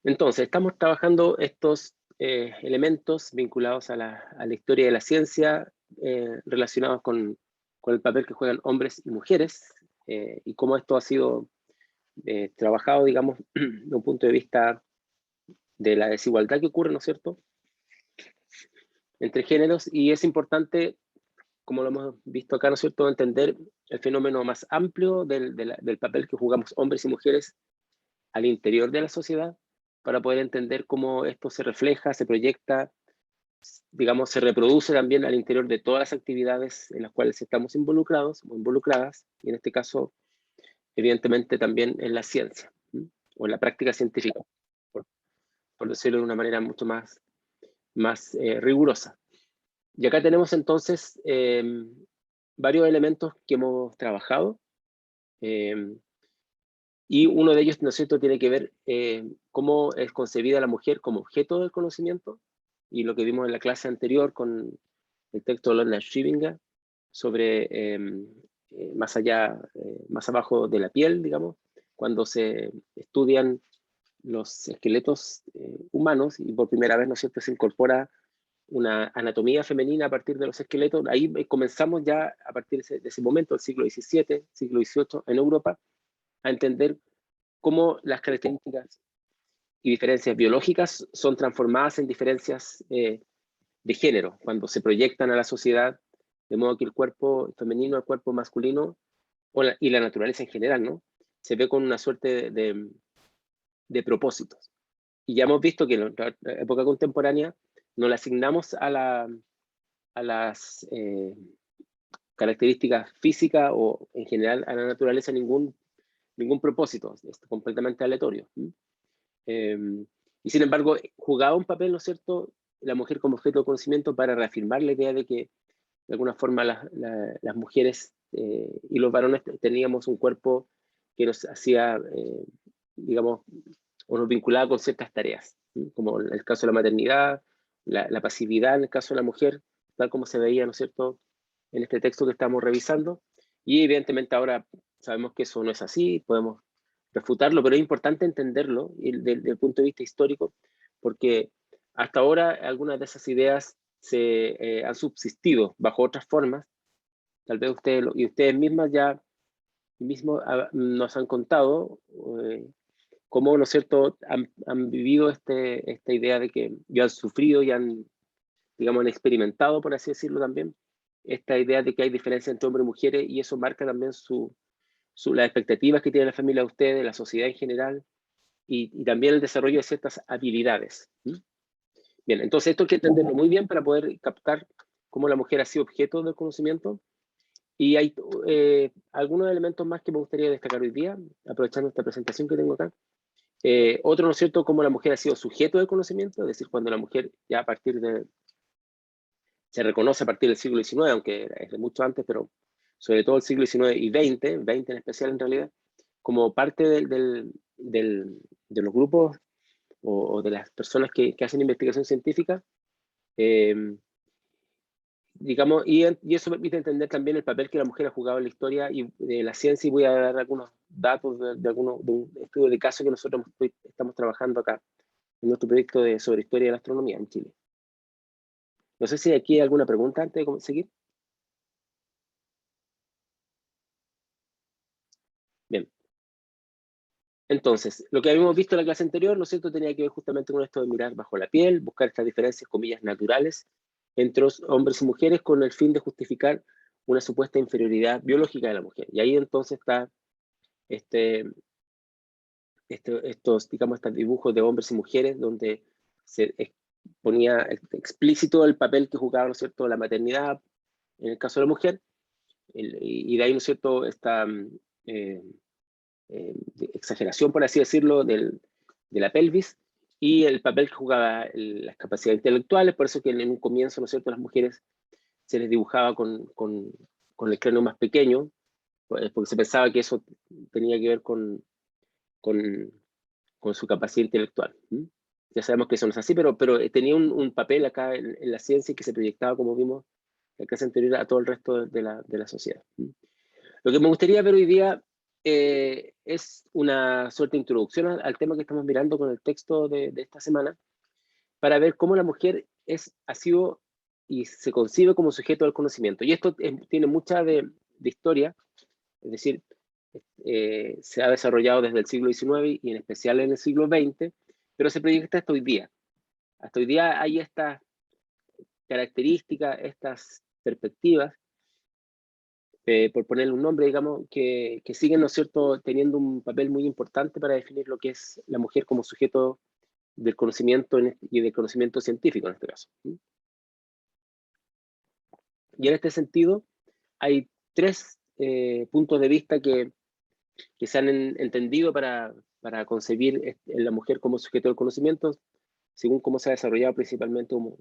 Entonces, estamos trabajando estos elementos vinculados a la historia de la ciencia, relacionados con el papel que juegan hombres y mujeres, y cómo esto ha sido trabajado, digamos, de un punto de vista de la desigualdad que ocurre, ¿no es cierto?, entre géneros, y es importante, como lo hemos visto acá, ¿no es cierto?, entender el fenómeno más amplio del papel que jugamos hombres y mujeres al interior de la sociedad, para poder entender cómo esto se refleja, se proyecta, digamos, se reproduce también al interior de todas las actividades en las cuales estamos involucrados o involucradas, y en este caso, evidentemente, también en la ciencia, ¿sí?, o en la práctica científica, por, por decirlo de una manera mucho más rigurosa. Y acá tenemos entonces varios elementos que hemos trabajado, y uno de ellos, ¿no es cierto?, tiene que ver cómo es concebida la mujer como objeto del conocimiento, y lo que vimos en la clase anterior con el texto de Lorna Schrivinger sobre más allá, más abajo de la piel, digamos, cuando se estudian los esqueletos humanos y por primera vez, ¿no es cierto?, se incorpora una anatomía femenina a partir de los esqueletos. Ahí comenzamos ya a partir de ese momento, el siglo XVII, siglo XVIII, en Europa, a entender cómo las características y diferencias biológicas son transformadas en diferencias de género, cuando se proyectan a la sociedad, de modo que el cuerpo femenino, el cuerpo masculino, y la naturaleza en general, ¿no?, se ve con una suerte de propósitos. Y ya hemos visto que en la época contemporánea no le asignamos a las características físicas o en general a la naturaleza ningún propósito, es completamente aleatorio. Y sin embargo, jugaba un papel, ¿no es cierto?, la mujer como objeto de conocimiento para reafirmar la idea de que de alguna forma las mujeres y los varones teníamos un cuerpo que nos hacía, digamos, o nos vinculaba con ciertas tareas, ¿sí?, como en el caso de la maternidad, la pasividad en el caso de la mujer, tal como se veía, ¿no es cierto?, en este texto que estamos revisando. Y evidentemente ahora sabemos que eso no es así, podemos refutarlo, pero es importante entenderlo desde el punto de vista histórico, porque hasta ahora algunas de esas ideas se han subsistido bajo otras formas. Tal vez ustedes mismas ya nos han contado cómo, ¿no es cierto?, han vivido esta idea de que ya han sufrido y han, digamos, han experimentado, por así decirlo también, esta idea de que hay diferencia entre hombres y mujeres, y eso marca también las expectativas que tiene la familia de ustedes, la sociedad en general, y también el desarrollo de ciertas habilidades. Bien, entonces esto hay que entenderlo muy bien para poder captar cómo la mujer ha sido objeto del conocimiento. Y hay algunos elementos más que me gustaría destacar hoy día, aprovechando esta presentación que tengo acá. Otro, ¿no es cierto?, cómo la mujer ha sido sujeto del conocimiento, es decir, cuando la mujer ya se reconoce a partir del siglo XIX, aunque es de mucho antes, pero sobre todo el siglo XIX y XX en especial en realidad, como parte de los grupos o de las personas que hacen investigación científica, digamos, y eso permite entender también el papel que la mujer ha jugado en la historia y de la ciencia, y voy a dar algunos datos de un estudio de caso que nosotros estamos trabajando acá en nuestro proyecto sobre historia de la astronomía en Chile. No sé si aquí hay alguna pregunta antes de seguir. Bien. Entonces, lo que habíamos visto en la clase anterior, ¿no es cierto?, tenía que ver justamente con esto de mirar bajo la piel, buscar estas diferencias, comillas, naturales, entre hombres y mujeres, con el fin de justificar una supuesta inferioridad biológica de la mujer. Y ahí entonces está digamos, estos dibujos de hombres y mujeres, donde se ponía explícito el papel que jugaba, ¿no es cierto?, la maternidad, en el caso de la mujer, y de ahí, ¿no es cierto?, esta eh, exageración, por así decirlo, de la pelvis, y el papel que jugaba las capacidades intelectuales. Por eso que en un comienzo, ¿no es cierto?, las mujeres se les dibujaba con el cráneo más pequeño, porque se pensaba que eso tenía que ver con, con su capacidad intelectual. Ya sabemos que eso no es así, pero tenía un papel acá en la ciencia que se proyectaba, como vimos en la clase anterior, a todo el resto de la sociedad. Lo que me gustaría ver hoy día es una suerte de introducción al tema que estamos mirando con el texto de esta semana, para ver cómo la mujer ha sido y se concibe como sujeto del conocimiento. Y esto tiene mucha de historia, es decir, se ha desarrollado desde el siglo XIX y en especial en el siglo XX, pero se proyecta hasta hoy día. Hasta hoy día hay estas características, estas perspectivas, por ponerle un nombre, digamos, que siguen, ¿no es cierto?, teniendo un papel muy importante para definir lo que es la mujer como sujeto del conocimiento y del conocimiento científico en este caso. Y en este sentido, hay tres puntos de vista que se han entendido para concebir la mujer como sujeto del conocimiento, según cómo se ha desarrollado principalmente, como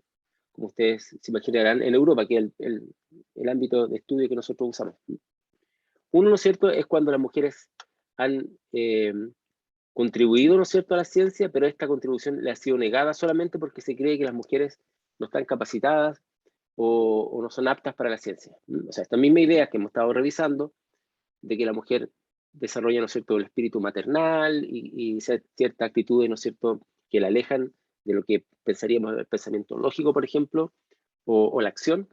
ustedes se imaginarán, en Europa, que es el ámbito de estudio que nosotros usamos. Uno, ¿no es cierto?, es cuando las mujeres han contribuido, ¿no es cierto?, a la ciencia, pero esta contribución le ha sido negada solamente porque se cree que las mujeres no están capacitadas o no son aptas para la ciencia. O sea, esta misma idea que hemos estado revisando, de que la mujer desarrolla, ¿no es cierto?, el espíritu maternal y ciertas actitudes, ¿no es cierto?, que la alejan de lo que pensaríamos el pensamiento lógico, por ejemplo, o la acción.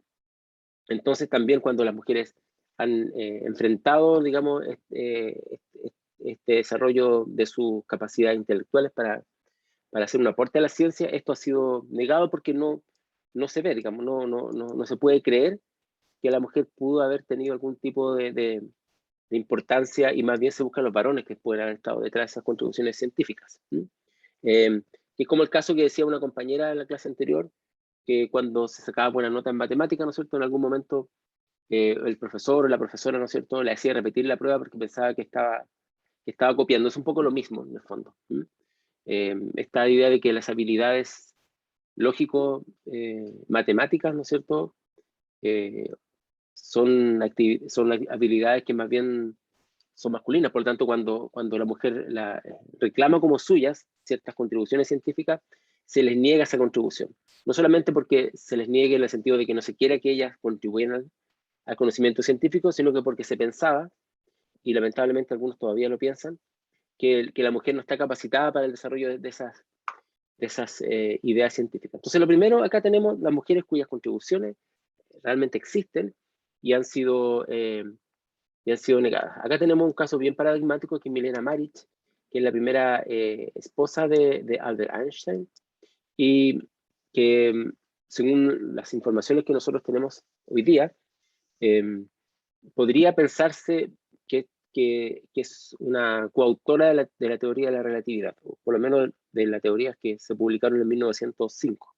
Entonces también cuando las mujeres han enfrentado, digamos, este desarrollo de sus capacidades intelectuales para hacer un aporte a la ciencia, esto ha sido negado porque no se ve, digamos, no se puede creer que la mujer pudo haber tenido algún tipo de importancia, y más bien se buscan los varones que pueden haber estado detrás de esas contribuciones científicas. Que es como el caso que decía una compañera en la clase anterior, que cuando se sacaba buena nota en matemáticas, ¿no es cierto?, en algún momento el profesor o la profesora, ¿no es cierto?, le hacía repetir la prueba porque pensaba que estaba copiando. Es un poco lo mismo, en el fondo. Esta idea de que las habilidades lógico-matemáticas, ¿no es cierto?, son habilidades que más bien son masculinas. Por lo tanto, cuando la mujer reclama como suyas ciertas contribuciones científicas, se les niega esa contribución. No solamente porque se les niegue en el sentido de que no se quiera que ellas contribuyan al conocimiento científico, sino que porque se pensaba, y lamentablemente algunos todavía lo piensan, que la mujer no está capacitada para el desarrollo de esas ideas científicas. Entonces, lo primero, acá tenemos las mujeres cuyas contribuciones realmente existen y han sido negadas. Acá tenemos un caso bien paradigmático, que es Milena Maric, que es la primera esposa de Albert Einstein, y que, según las informaciones que nosotros tenemos hoy día, podría pensarse que es una coautora de la teoría de la relatividad, o por lo menos de las teorías que se publicaron en 1905.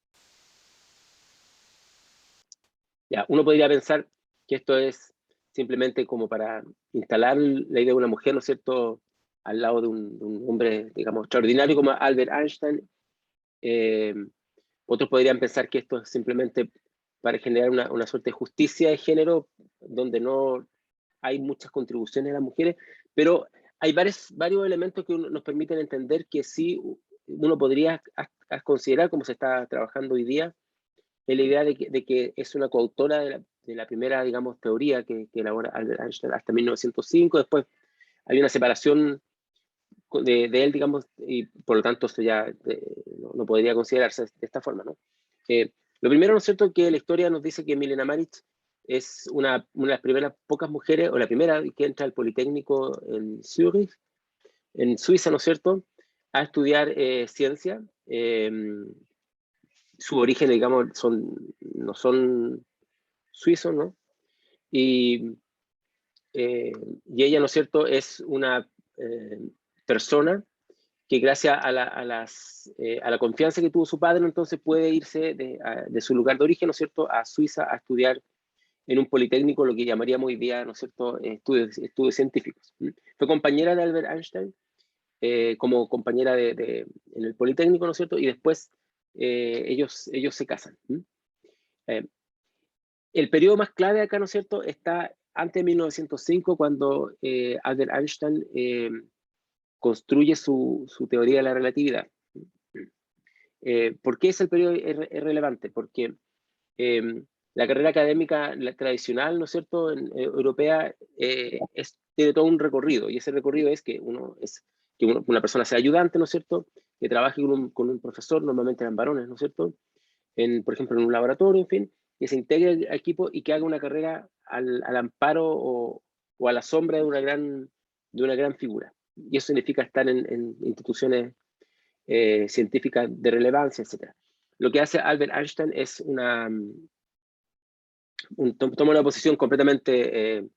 Ya, uno podría pensar que esto es simplemente como para instalar la idea de una mujer, ¿no es cierto?, al lado de un hombre, digamos, extraordinario como Albert Einstein. Otros podrían pensar que esto es simplemente para generar una suerte de justicia de género, donde no hay muchas contribuciones de las mujeres, pero hay varios elementos que nos permiten entender que sí uno podría considerar, como se está trabajando hoy día, en la idea de que es una coautora de la primera, digamos, teoría que elabora Albert Einstein hasta 1905. Después hay una separación de él, digamos, y por lo tanto esto ya no podría considerarse de esta forma, ¿no? Lo primero, ¿no es cierto?, que la historia nos dice que Milena Maric es una de las primeras pocas mujeres, o la primera que entra al Politécnico en Zurich, en Suiza, ¿no es cierto?, a estudiar ciencia. Su origen, digamos, no son suizos, ¿no? Y ella, ¿no es cierto?, es una persona que gracias a la confianza que tuvo su padre, entonces puede irse de su lugar de origen, ¿no es cierto?, a Suiza a estudiar en un politécnico, lo que llamaríamos hoy día, ¿no es cierto?, estudios científicos. Fue compañera de Albert Einstein, como compañera en el politécnico, ¿no es cierto?, y después ellos se casan. El periodo más clave acá, ¿no es cierto?, está antes de 1905, cuando Albert Einstein construye su teoría de la relatividad. ¿Por qué ese periodo es relevante? Porque la carrera académica tradicional, ¿no es cierto?, europea, es tiene todo un recorrido, y ese recorrido es que una persona sea ayudante, ¿no es cierto?, que trabaje con un profesor, normalmente eran varones, ¿no es cierto?, por ejemplo, en un laboratorio, en fin, que se integre al equipo y que haga una carrera al amparo o a la sombra de una gran figura. Y eso significa estar en instituciones científicas de relevancia, etc. Lo que hace Albert Einstein es toma una posición completamente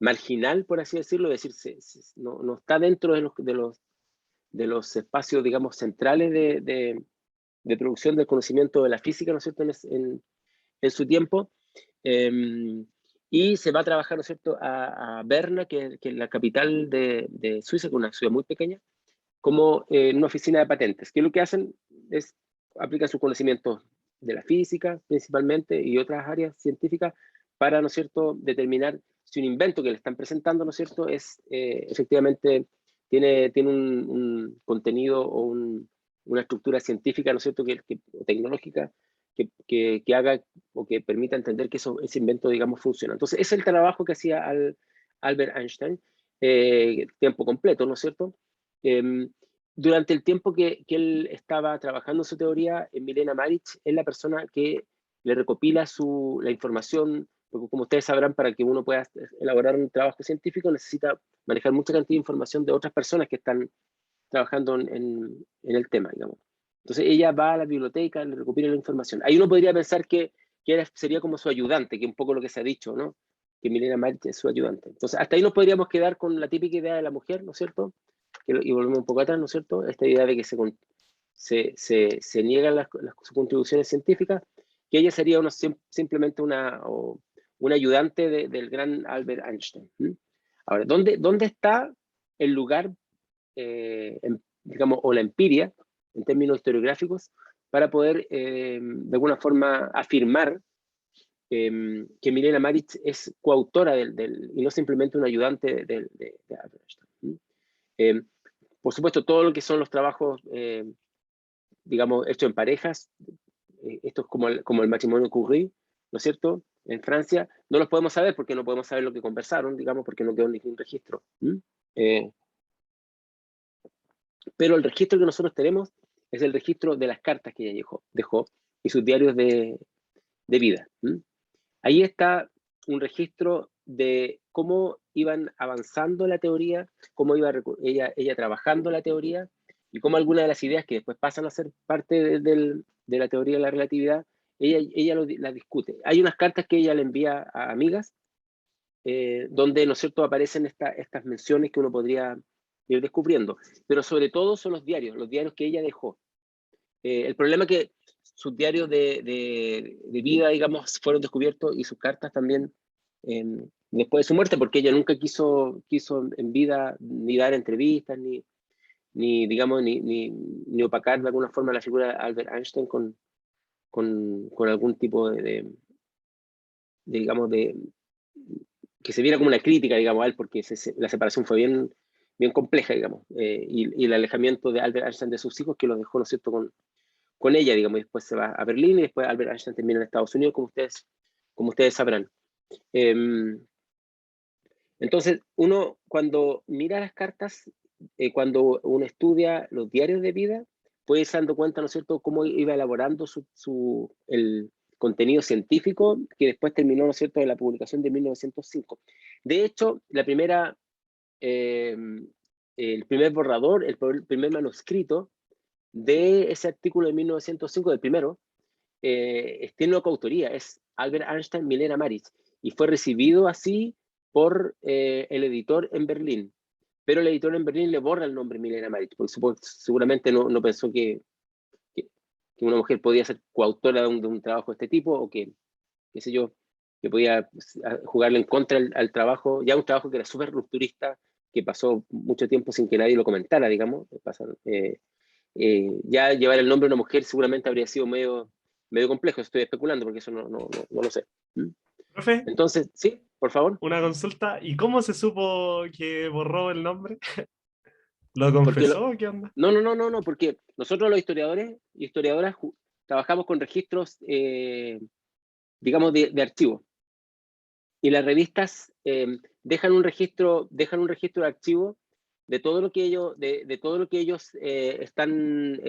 marginal, por así decirlo, es decir, no está dentro de los espacios, digamos, centrales de producción del conocimiento de la física, ¿no es cierto?, en su tiempo, y se va a trabajar, ¿no es cierto?, a Berna, que es la capital de Suiza, que es una ciudad muy pequeña, como en una oficina de patentes, que lo que hacen es aplicar sus conocimientos de la física, principalmente, y otras áreas científicas, para, ¿no es cierto?, determinar si un invento que le están presentando, ¿no es cierto?, efectivamente tiene un contenido o una estructura científica, ¿no es cierto?, o tecnológica, que haga o que permita entender que ese invento, digamos, funciona. Entonces, ese es el trabajo que hacía Albert Einstein, tiempo completo, ¿no es cierto? Durante el tiempo que él estaba trabajando en su teoría, Milena Maric es la persona que le recopila la información, porque como ustedes sabrán, para que uno pueda elaborar un trabajo científico necesita manejar mucha cantidad de información de otras personas que están trabajando en el tema, digamos. Entonces ella va a la biblioteca, le recopila la información. Ahí uno podría pensar que sería como su ayudante, que es un poco lo que se ha dicho, ¿no?, que Milena Maric es su ayudante. Entonces hasta ahí nos podríamos quedar con la típica idea de la mujer, ¿no es cierto?, y volvemos un poco atrás, ¿no es cierto?, esta idea de que se niegan sus contribuciones científicas, que ella sería simplemente una ayudante del gran Albert Einstein. Ahora, ¿dónde está el lugar, digamos, o la empiria, en términos historiográficos, para poder, de alguna forma, afirmar que Milena Maric es coautora y no simplemente una ayudante de Albert Einstein? Por supuesto, todo lo que son los trabajos, digamos, hechos en parejas, esto es como el matrimonio Curie, ¿no es cierto?, en Francia, no los podemos saber porque no podemos saber lo que conversaron, digamos, porque no quedó ningún registro. Pero el registro que nosotros tenemos es el registro de las cartas que ella dejó y sus diarios de vida. Ahí está un registro de cómo iban avanzando la teoría, cómo iba ella trabajando la teoría, y cómo algunas de las ideas que después pasan a ser parte de la teoría de la relatividad, ella la discute. Hay unas cartas que ella le envía a amigas, donde, ¿no es cierto?, aparecen estas menciones que uno podría ir descubriendo, pero sobre todo son los diarios que ella dejó. El problema es que sus diarios de vida, digamos, fueron descubiertos, y sus cartas también, después de su muerte, porque ella nunca quiso en vida ni dar entrevistas, digamos, ni opacar de alguna forma la figura de Albert Einstein con algún tipo digamos, que se viera como una crítica, digamos, a él, porque la separación fue bien compleja, digamos, y el alejamiento de Albert Einstein de sus hijos, que los dejó, ¿no es cierto?, con ella, digamos, y después se va a Berlín, y después Albert Einstein termina en Estados Unidos, como ustedes sabrán. Entonces, uno cuando mira las cartas, cuando uno estudia los diarios de vida, puede irse dando cuenta, ¿no es cierto?, cómo iba elaborando el contenido científico, que después terminó, ¿no es cierto?, en la publicación de 1905. De hecho, el primer borrador, el primer manuscrito de ese artículo de 1905, del primero, tiene una coautoría, es Albert Einstein, Milena Maric, y fue recibido así por el editor en Berlín. Pero el editor en Berlín le borra el nombre Milena Maric, porque seguramente no pensó que una mujer podía ser coautora de un trabajo de este tipo, o qué sé yo, que podía jugarle en contra al trabajo, ya un trabajo que era súper rupturista, que pasó mucho tiempo sin que nadie lo comentara, digamos. Ya llevar el nombre de una mujer seguramente habría sido medio complejo. Estoy especulando porque eso no lo sé. Profe, Entonces, sí, por favor. una consulta. ¿Y cómo se supo que borró el nombre? ¿Lo Porque confesó? ¿Qué onda? no, porque nosotros los historiadores y historiadoras trabajamos con registros, digamos, de archivos. Y las revistas dejan un registro de archivo de todo lo que ellos, de todo lo que ellos están,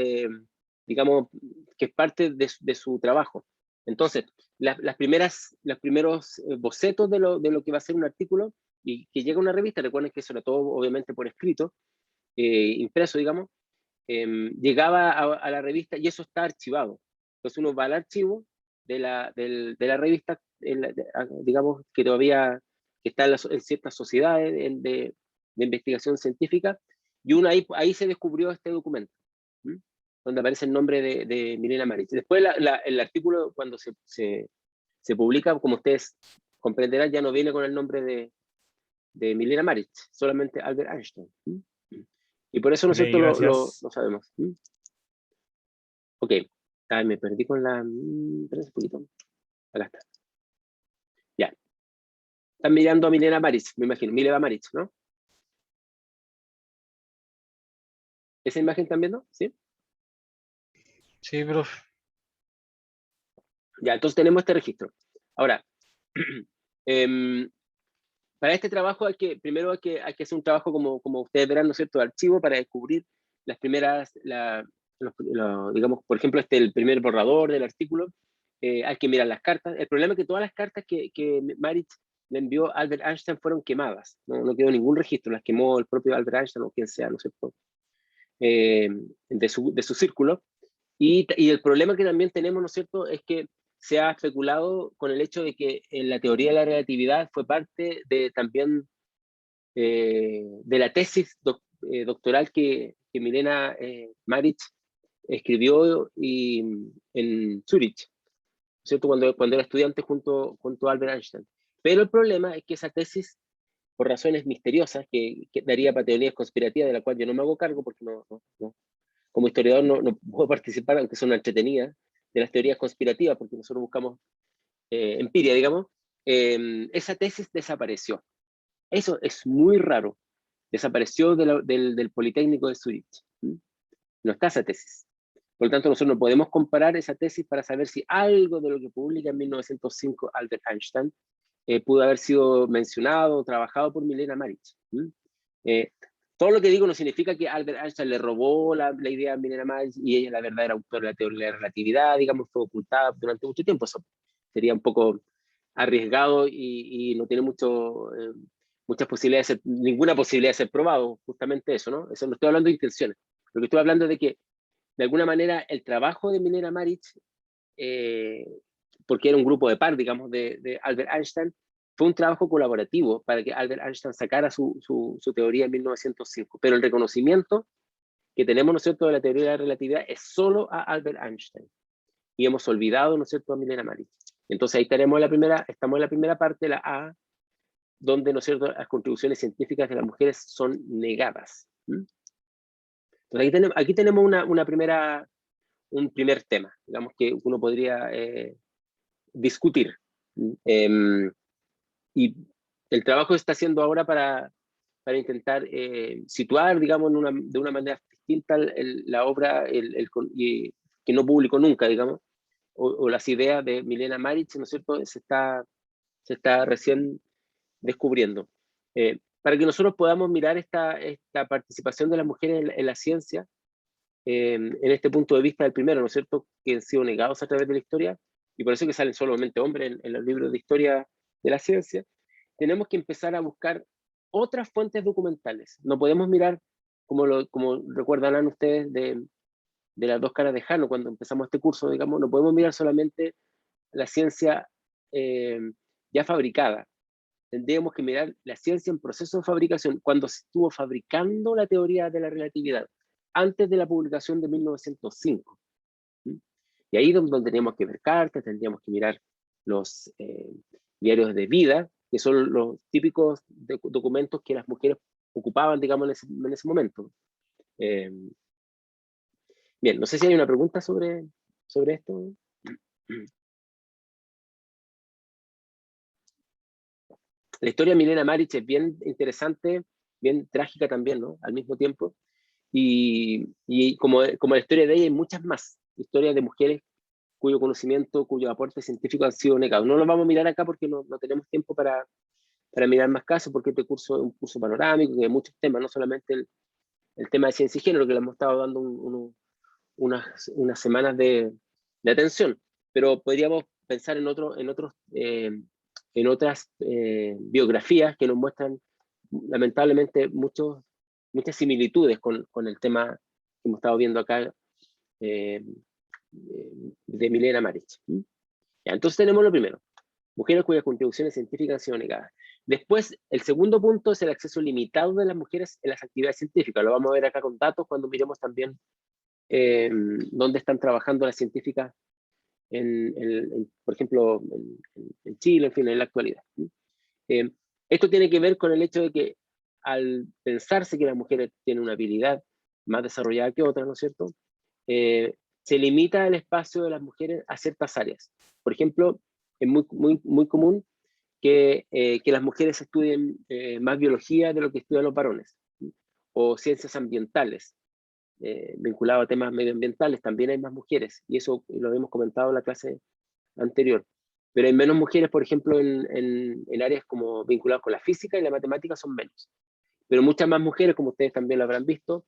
digamos, que es parte de su trabajo. Entonces, los primeros bocetos de lo que va a ser un artículo y que llega a una revista, recuerden que eso era todo obviamente por escrito, impreso, digamos, llegaba a la revista y eso está archivado. Entonces uno va al archivo de la revista, digamos, que todavía está en ciertas sociedades de investigación científica, y uno ahí se descubrió este documento, ¿m? Donde aparece el nombre de Milena Maric. Después el artículo, cuando se publica, como ustedes comprenderán, ya no viene con el nombre de Milena Maric, solamente Albert Einstein. ¿M? Y por eso Ok, nosotros gracias. lo sabemos. ¿M? Ok, me perdí con la... Espera un poquito. Acá está. Ya. Están mirando a Milena Maric, me imagino. Mileva Maric, ¿no? ¿Esa imagen están viendo? ¿Sí? Sí, profe. Ya, entonces tenemos este registro. Ahora, para este trabajo primero hay que hacer un trabajo como ustedes verán, ¿no es cierto?, de archivo para descubrir las primeras, digamos, por ejemplo, el primer borrador del artículo. Hay que mirar las cartas. El problema es que todas las cartas que Maric le envió a Albert Einstein fueron quemadas. No quedó ningún registro, las quemó el propio Albert Einstein o quien sea, ¿no es cierto?, de su círculo. Y el problema que también tenemos, ¿no es cierto?, es que se ha especulado con el hecho de que la teoría de la relatividad fue parte también de la tesis doctoral que Milena Maric escribió en Zurich, ¿no es cierto?, cuando era estudiante junto a Albert Einstein. Pero el problema es que esa tesis, por razones misteriosas, que daría para teorías conspirativas, de la cual yo no me hago cargo porque como historiador no puedo participar, aunque son entretenidas, de las teorías conspirativas, porque nosotros buscamos empiria, digamos. Esa tesis desapareció. Eso es muy raro. Desapareció del Politécnico de Zurich. No está esa tesis. Por lo tanto, nosotros no podemos comparar esa tesis para saber si algo de lo que publica en 1905 Albert Einstein pudo haber sido mencionado o trabajado por Milena Maric. Todo lo que digo no significa que Albert Einstein le robó la idea a Milena Maric y ella es la verdadera autora de la teoría de la relatividad, digamos, fue ocultada durante mucho tiempo. Eso sería un poco arriesgado y no tiene muchas posibilidades, ninguna posibilidad de ser probado, justamente eso, ¿no? Eso no estoy hablando de intenciones. Lo que estoy hablando es de que, de alguna manera, el trabajo de Milena Maric, porque era un grupo de par, digamos, de Albert Einstein, fue un trabajo colaborativo para que Albert Einstein sacara su teoría en 1905. Pero el reconocimiento que tenemos, ¿no es cierto?, de la teoría de la relatividad es solo a Albert Einstein. Y hemos olvidado, ¿no es cierto?, a Milena Maric. Entonces ahí estamos en la primera parte, la A, donde, ¿no es cierto?, las contribuciones científicas de las mujeres son negadas. Entonces aquí tenemos un primer tema, digamos, que uno podría discutir. Y el trabajo que está haciendo ahora para intentar situar, digamos, de una manera distinta la obra que no publicó nunca, digamos, o las ideas de Milena Maric, ¿no es cierto?, se está recién descubriendo. Para que nosotros podamos mirar esta participación de las mujeres en la ciencia, en este punto de vista del primero, ¿no es cierto?, que han sido negados a través de la historia, y por eso que salen solamente hombres en los libros de historia de la ciencia, tenemos que empezar a buscar otras fuentes documentales. No podemos mirar, como recuerdan ustedes, de las dos caras de Jano, cuando empezamos este curso, digamos, no podemos mirar solamente la ciencia ya fabricada. Tendríamos que mirar la ciencia en proceso de fabricación, cuando se estuvo fabricando la teoría de la relatividad, antes de la publicación de 1905. Y ahí donde tendríamos que ver cartas, tendríamos que mirar los diarios de vida, que son los típicos documentos que las mujeres ocupaban, digamos, en ese momento. Bien, no sé si hay una pregunta sobre esto. La historia de Milena Maric es bien interesante, bien trágica también, ¿no?, al mismo tiempo. Y como la historia de ella, hay muchas más historias de mujeres cuyo conocimiento, cuyo aporte científico han sido negados. No los vamos a mirar acá porque no tenemos tiempo para para mirar más casos, porque este curso es un curso panorámico, que hay muchos temas, no solamente el tema de ciencia y género, que le hemos estado dando unas semanas de atención, pero podríamos pensar en otras biografías que nos muestran lamentablemente muchas similitudes con el tema que hemos estado viendo acá de Milena Maric. Ya, entonces tenemos lo primero, mujeres cuyas contribuciones científicas han sido negadas. Después, el segundo punto es el acceso limitado de las mujeres en las actividades científicas. Lo vamos a ver acá con datos cuando miremos también dónde están trabajando las científicas, por ejemplo, en Chile, en fin, en la actualidad. Esto tiene que ver con el hecho de que al pensarse que las mujeres tienen una habilidad más desarrollada que otras, ¿no es cierto? Se limita el espacio de las mujeres a ciertas áreas. Por ejemplo, es muy común que las mujeres estudien más biología de lo que estudian los varones, o ciencias ambientales, vinculado a temas medioambientales, también hay más mujeres, y eso lo habíamos comentado en la clase anterior. Pero hay menos mujeres, por ejemplo, en áreas como vinculadas con la física y la matemática son menos. Pero muchas más mujeres, como ustedes también lo habrán visto,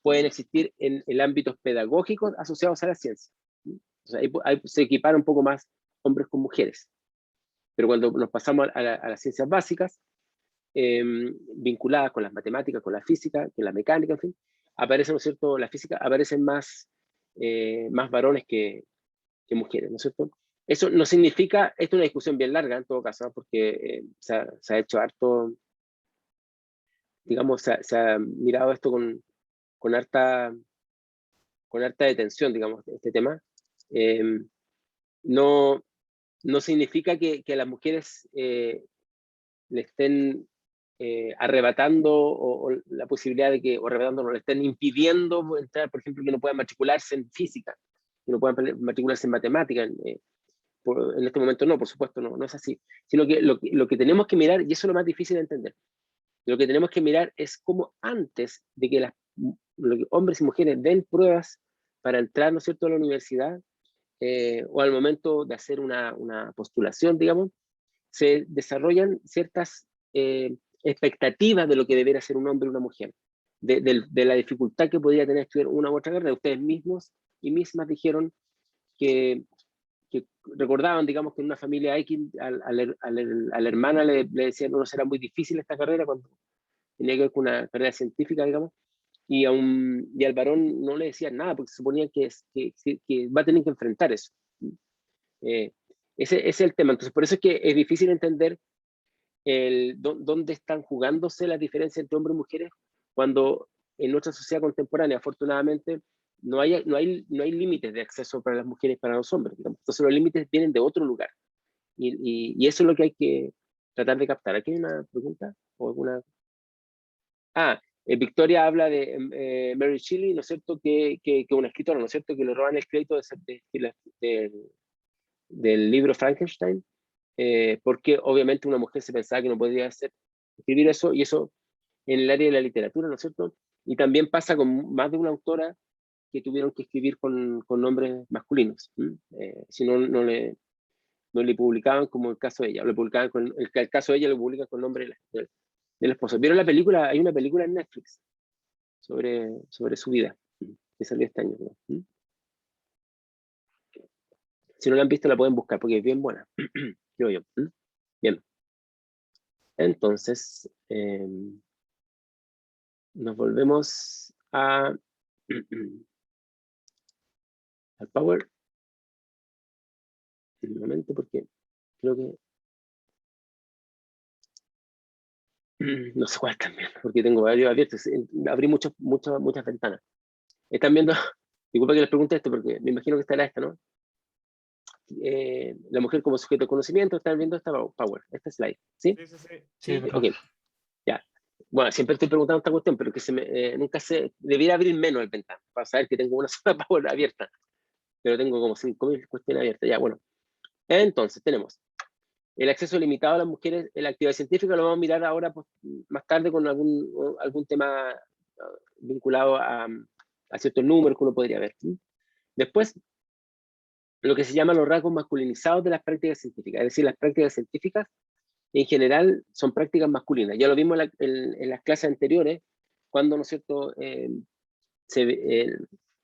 pueden existir en ámbitos pedagógicos asociados a la ciencia. O sea, ahí se equipara un poco más hombres con mujeres. Pero cuando nos pasamos a las ciencias básicas, vinculadas con las matemáticas, con la física, con la mecánica, en fin, aparece, ¿no es cierto?, la física, aparecen más varones que mujeres, ¿no es cierto? Eso no significa, esto es una discusión bien larga en todo caso, porque se ha hecho harto, digamos, se ha mirado esto con harta detención, digamos, este tema. No significa que las mujeres le estén arrebatando o la posibilidad de que, o arrebatando, no le estén impidiendo entrar, por ejemplo, que no puedan matricularse en física, que no puedan matricularse en matemática. En este momento no, por supuesto, no es así. Sino que lo que tenemos que mirar, y eso es lo más difícil de entender, lo que tenemos que mirar es cómo antes de que hombres y mujeres den pruebas para entrar, ¿no es cierto?, a la universidad, o al momento de hacer una postulación, digamos, se desarrollan ciertas expectativas de lo que debería ser un hombre o una mujer, de la dificultad que podría tener estudiar una u otra carrera. Ustedes mismos y mismas dijeron que recordaban, digamos, que en una familia X a la hermana le decían, no, será muy difícil esta carrera cuando tenía que ver con una carrera científica, digamos, y al varón no le decían nada porque se suponía que va a tener que enfrentar eso. Ese es el tema. Entonces, por eso es que es difícil entender dónde están jugándose las diferencias entre hombres y mujeres, cuando en nuestra sociedad contemporánea, afortunadamente, no hay límites de acceso para las mujeres y para los hombres, digamos. Entonces los límites vienen de otro lugar. Y eso es lo que hay que tratar de captar. ¿Aquí hay una pregunta? ¿O alguna? Victoria habla de Mary Shelley, ¿no es cierto?, que una escritora, ¿no es cierto?, que le roban el crédito del libro Frankenstein, porque obviamente una mujer se pensaba que no podía escribir eso, y eso en el área de la literatura, ¿no es cierto? Y también pasa con más de una autora que tuvieron que escribir con nombres masculinos. Si no le publicaban, como el caso de ella, o le publicaban el caso de ella lo publican con nombre del esposo. ¿Vieron la película? Hay una película en Netflix sobre su vida, que salió este año, ¿no? Si no la han visto, la pueden buscar, porque es bien buena, creo yo. Bien. Entonces, nos volvemos al Power. Un momento, porque creo que no sé cuál también, porque tengo varios abiertos. Abrí muchas ventanas. Están viendo, disculpa que les pregunte esto, porque me imagino que estará esta, ¿no? La mujer como sujeto de conocimiento, están viendo esta Power, esta slide, ¿sí? Sí, Ok, ya. Bueno, siempre estoy preguntando esta cuestión, pero que nunca debiera abrir menos el ventana, para saber que tengo una sola Power abierta, pero tengo como 5.000 cuestiones abiertas, ya, bueno. Entonces, tenemos el acceso limitado a las mujeres en la actividad científica, lo vamos a mirar ahora, pues, más tarde, con algún tema vinculado a ciertos números que uno podría ver. Después, lo que se llama los rasgos masculinizados de las prácticas científicas, es decir, las prácticas científicas en general son prácticas masculinas. Ya lo vimos en las clases anteriores, cuando, ¿no es cierto?,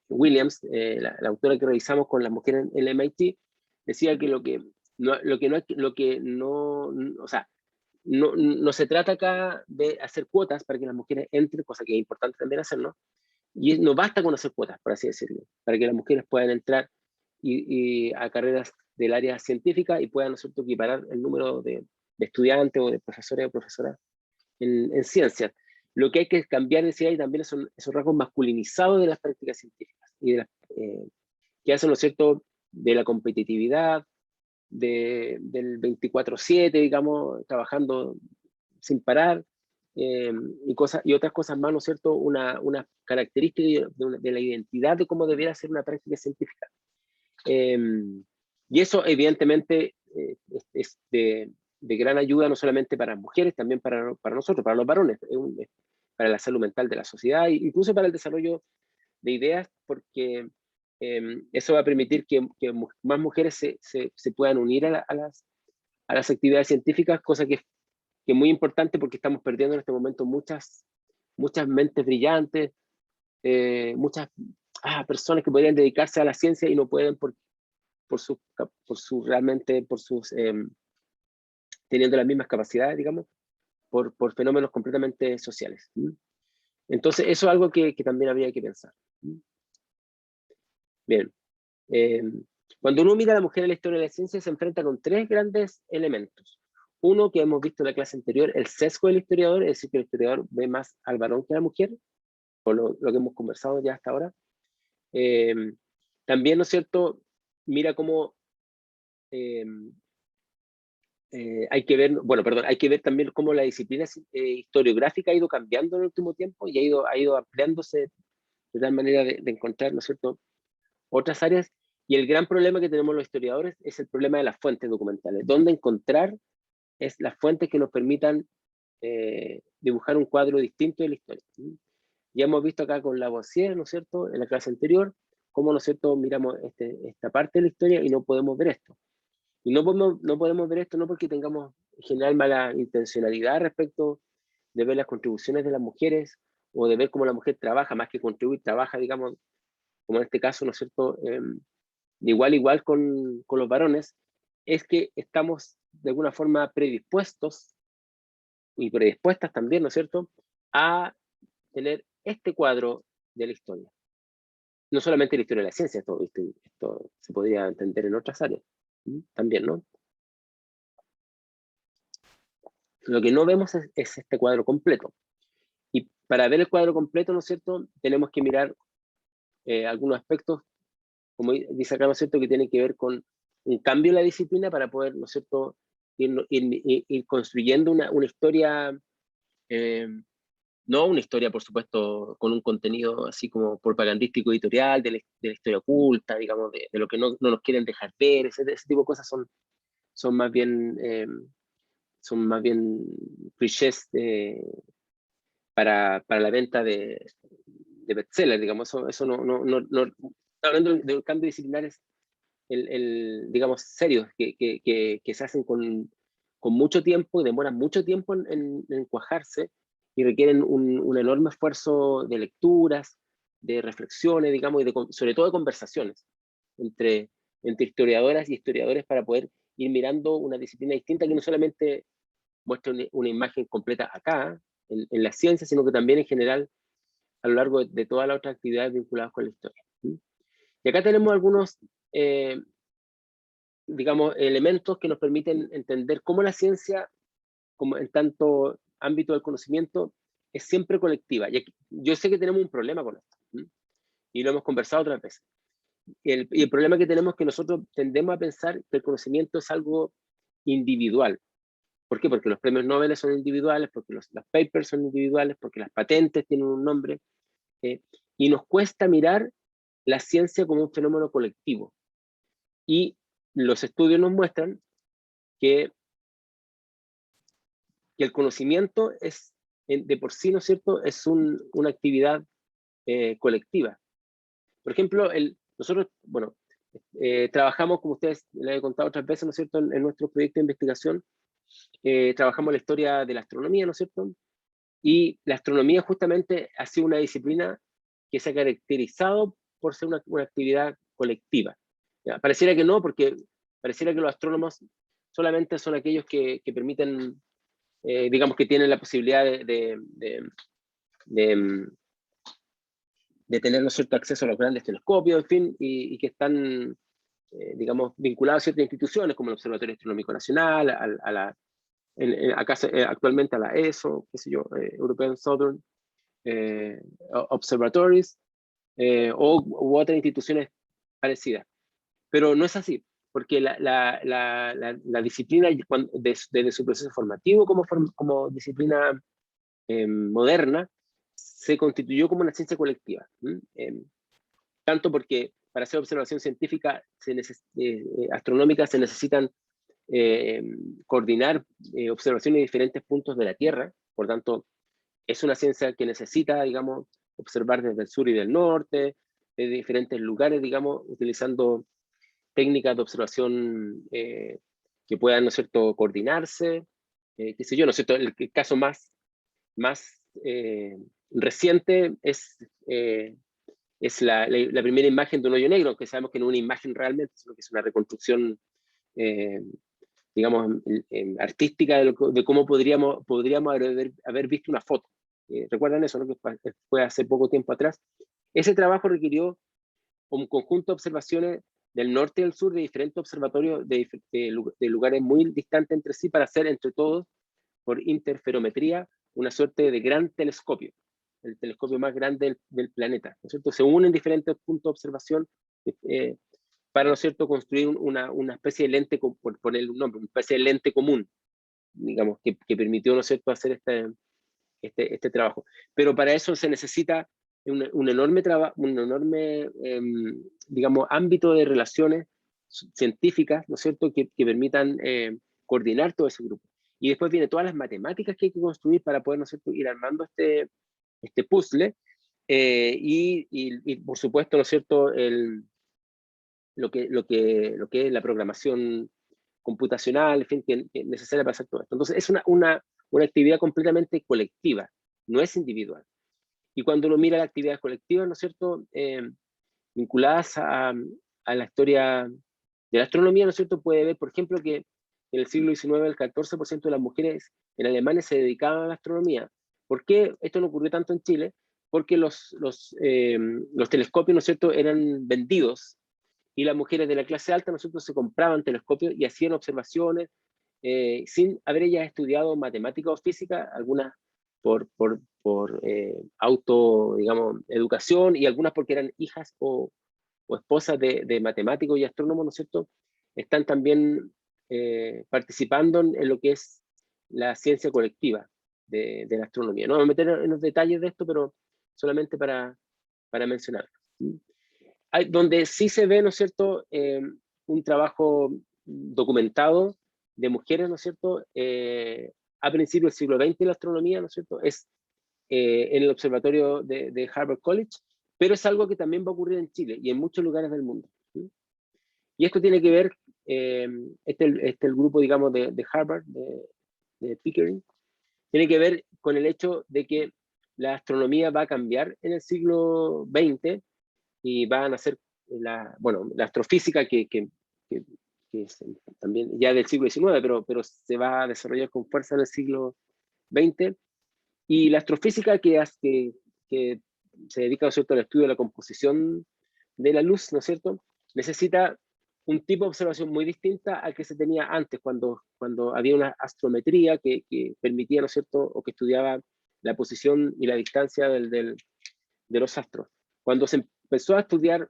Williams, la autora que revisamos con las mujeres en el MIT, decía que o sea, no se trata acá de hacer cuotas para que las mujeres entren, cosa que es importante también hacerlo, y no basta con hacer cuotas, por así decirlo, para que las mujeres puedan entrar y a carreras del área científica y puedan, ¿no es cierto?, equiparar el número de estudiantes o de profesores o profesoras en ciencias. Lo que hay que cambiar, decía ahí, también son esos rasgos masculinizados de las prácticas científicas y que hacen, ¿no es cierto?, de la competitividad, del 24/7, digamos, trabajando sin parar, y otras cosas más, ¿no es cierto?, una característica de la identidad de cómo debiera ser una práctica científica. Y eso, evidentemente, es de gran ayuda no solamente para las mujeres, también para nosotros, para los varones, para la salud mental de la sociedad, e incluso para el desarrollo de ideas, porque eso va a permitir que más mujeres se puedan unir a las actividades científicas, cosa que es muy importante porque estamos perdiendo en este momento muchas mentes brillantes, muchas personas que podrían dedicarse a la ciencia y no pueden teniendo las mismas capacidades, digamos, por fenómenos completamente sociales. Entonces, eso es algo que también habría que pensar. Bien. Cuando uno mira a la mujer en la historia de la ciencia, se enfrenta con tres grandes elementos. Uno, que hemos visto en la clase anterior, el sesgo del historiador, es decir, que el historiador ve más al varón que a la mujer, por lo que hemos conversado ya hasta ahora. También, ¿no es cierto?, mira cómo hay que ver también cómo la disciplina historiográfica ha ido cambiando en el último tiempo y ha ido ampliándose de tal manera de encontrar, ¿no es cierto?, otras áreas. Y el gran problema que tenemos los historiadores es el problema de las fuentes documentales. ¿Dónde encontrar las fuentes que nos permitan dibujar un cuadro distinto de la historia? Ya hemos visto acá con Lavoisier, ¿no es cierto?, en la clase anterior, cómo, ¿no es cierto?, miramos esta parte de la historia y no podemos ver esto. Y no podemos ver esto no porque tengamos en general mala intencionalidad respecto de ver las contribuciones de las mujeres o de ver cómo la mujer trabaja, más que contribuir, trabaja, digamos, como en este caso, ¿no es cierto?, de igual a igual con los varones, es que estamos de alguna forma predispuestos y predispuestas también, ¿no es cierto?, a tener este cuadro de la historia. No solamente la historia de la ciencia, esto se podría entender en otras áreas también, ¿no? Lo que no vemos es este cuadro completo. Y para ver el cuadro completo, ¿no es cierto?, tenemos que mirar algunos aspectos, como dice acá, ¿no es cierto?, que tienen que ver con un cambio en la disciplina para poder, ¿no es cierto?, ir construyendo una historia, no una historia, por supuesto, con un contenido así como propagandístico editorial, de la historia oculta, digamos, de lo que no nos quieren dejar ver, ese tipo de cosas son más bien clichés para la venta de bestsellers, digamos. Eso no hablando de cambios disciplinares, digamos, serios, que se hacen con mucho tiempo, demoran mucho tiempo en cuajarse y requieren un enorme esfuerzo de lecturas, de reflexiones, digamos, y sobre todo de conversaciones entre historiadoras y historiadores para poder ir mirando una disciplina distinta que no solamente muestra una imagen completa acá, en la ciencia, sino que también en general a lo largo de todas las otras actividades vinculadas con la historia. Y acá tenemos algunos, digamos, elementos que nos permiten entender cómo la ciencia, como en tanto ámbito del conocimiento, es siempre colectiva. Y aquí, yo sé que tenemos un problema con esto, y lo hemos conversado otras veces. Y el problema que tenemos es que nosotros tendemos a pensar que el conocimiento es algo individual. ¿Por qué? Porque los premios Nobel son individuales, porque los papers son individuales, porque las patentes tienen un nombre, y nos cuesta mirar la ciencia como un fenómeno colectivo. Y los estudios nos muestran que el conocimiento es, de por sí, ¿no es cierto?, es una actividad colectiva. Por ejemplo, nosotros, trabajamos, como ustedes les he contado otras veces, ¿no es cierto?, en nuestro proyecto de investigación, trabajamos la historia de la astronomía, ¿no es cierto? Y la astronomía justamente ha sido una disciplina que se ha caracterizado por ser una actividad colectiva. ¿Ya? Pareciera que no, porque pareciera que los astrónomos solamente son aquellos que permiten, digamos, que tienen la posibilidad de tener, ¿no es cierto?, acceso a los grandes telescopios, en fin, y que están, digamos, vinculados a ciertas instituciones como el Observatorio Astronómico Nacional, acá actualmente a la ESO, qué sé yo, European Southern Observatories, u otras instituciones parecidas. Pero no es así, porque la disciplina, desde su proceso formativo como disciplina moderna, se constituyó como una ciencia colectiva. Tanto porque para hacer observación científica astronómica se necesitan coordinar observaciones de diferentes puntos de la Tierra, por tanto, es una ciencia que necesita, digamos, observar desde el sur y del norte, de diferentes lugares, digamos, utilizando técnicas de observación que puedan, ¿no es cierto?, coordinarse, qué sé yo, ¿no es cierto? El caso más reciente es la primera imagen de un hoyo negro, que sabemos que no es una imagen realmente, sino que es una reconstrucción, digamos, artística de cómo podríamos haber visto una foto. ¿Recuerdan eso, no? Que fue hace poco tiempo atrás. Ese trabajo requirió un conjunto de observaciones del norte y del sur de diferentes observatorios de lugares muy distantes entre sí para hacer entre todos, por interferometría, una suerte de gran telescopio, el telescopio más grande del planeta, ¿no es cierto? Se unen diferentes puntos de observación para, ¿no es cierto?, construir una especie de lente, por ponerle un nombre, una especie de lente común, digamos, que permitió, ¿no es cierto?, hacer este trabajo. Pero para eso se necesita un enorme, digamos, ámbito de relaciones científicas, ¿no es cierto?, que permitan coordinar todo ese grupo. Y después viene todas las matemáticas que hay que construir para poder, ¿no es cierto?, ir armando este puzzle, y por supuesto, ¿no es cierto?, lo que es la programación computacional, en fin, que es necesaria para hacer todo esto. Entonces, es una actividad completamente colectiva, no es individual. Y cuando uno mira las actividades colectivas, ¿no es cierto?, vinculadas a la historia de la astronomía, ¿no es cierto?, puede ver, por ejemplo, que en el siglo XIX el 14% de las mujeres en Alemania se dedicaban a la astronomía. ¿Por qué esto no ocurrió tanto en Chile? Porque los telescopios, ¿no es cierto?, eran vendidos, y las mujeres de la clase alta, ¿no es cierto?, se compraban telescopios y hacían observaciones sin haber ellas estudiado matemática o física, algunas por digamos, educación, y algunas porque eran hijas o esposas de matemáticos y astrónomos, ¿no es cierto?, están también participando en lo que es la ciencia colectiva de la astronomía. No me voy a meter en los detalles de esto, pero solamente para mencionar. Donde sí se ve, ¿no es cierto?, un trabajo documentado de mujeres, ¿no es cierto?, a principios del siglo XX en la astronomía, ¿no es cierto?, es en el observatorio de Harvard College, pero es algo que también va a ocurrir en Chile y en muchos lugares del mundo. ¿Sí? Y esto tiene que ver, el grupo, digamos, de Harvard, de Pickering, tiene que ver con el hecho de que la astronomía va a cambiar en el siglo XX y van a hacer la astrofísica que es también ya del siglo XIX, pero se va a desarrollar con fuerza en el siglo XX. Y la astrofísica que se dedica, ¿no es cierto?, al estudio de la composición de la luz, ¿no es cierto?, necesita un tipo de observación muy distinta al que se tenía antes, cuando había una astrometría que permitía, ¿no es cierto?, o que estudiaba la posición y la distancia de los astros. Cuando se empezó a estudiar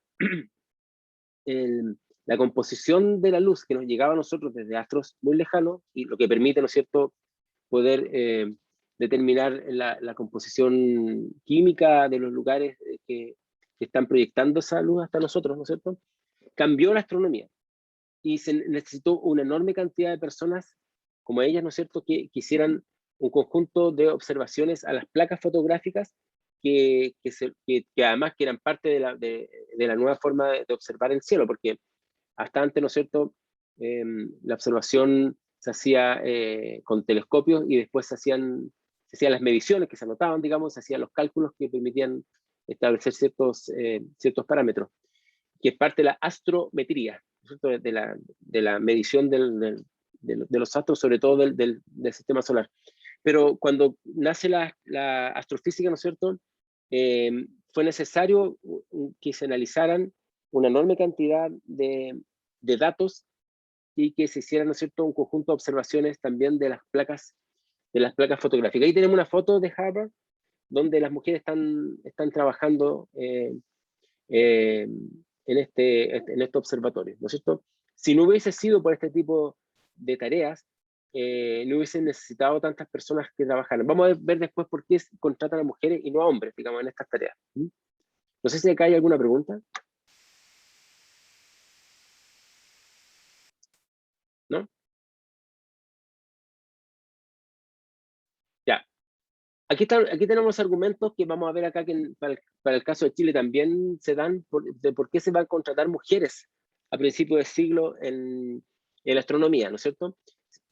la composición de la luz que nos llegaba a nosotros desde astros muy lejanos, y lo que permite, ¿no es cierto?, poder determinar la composición química de los lugares que están proyectando esa luz hasta nosotros, ¿no es cierto?, cambió la astronomía y se necesitó una enorme cantidad de personas como ellas, ¿no es cierto?, que hicieran un conjunto de observaciones a las placas fotográficas que además que eran parte de la nueva forma de observar el cielo, porque hasta antes, ¿no es cierto?, la observación se hacía con telescopios y después se hacían las mediciones que se anotaban, digamos, se hacían los cálculos que permitían establecer ciertos parámetros, que es parte de la astrometría, ¿no? de la medición de los astros, sobre todo del sistema solar. Pero cuando nace la astrofísica, ¿no es cierto?, fue necesario que se analizaran una enorme cantidad de datos y que se hiciera, ¿no es cierto?, un conjunto de observaciones también de las placas fotográficas. Ahí tenemos una foto de Harvard, donde las mujeres están trabajando en este observatorio, ¿no es cierto? Si no hubiese sido por este tipo de tareas, no hubiesen necesitado tantas personas que trabajaran. Vamos a ver después por qué contratan a mujeres y no a hombres, digamos, en estas tareas. No sé si acá hay alguna pregunta. ¿No? Ya. Aquí tenemos argumentos que vamos a ver acá que para el caso de Chile también se dan de por qué se van a contratar mujeres a principios del siglo en la astronomía, ¿no es cierto?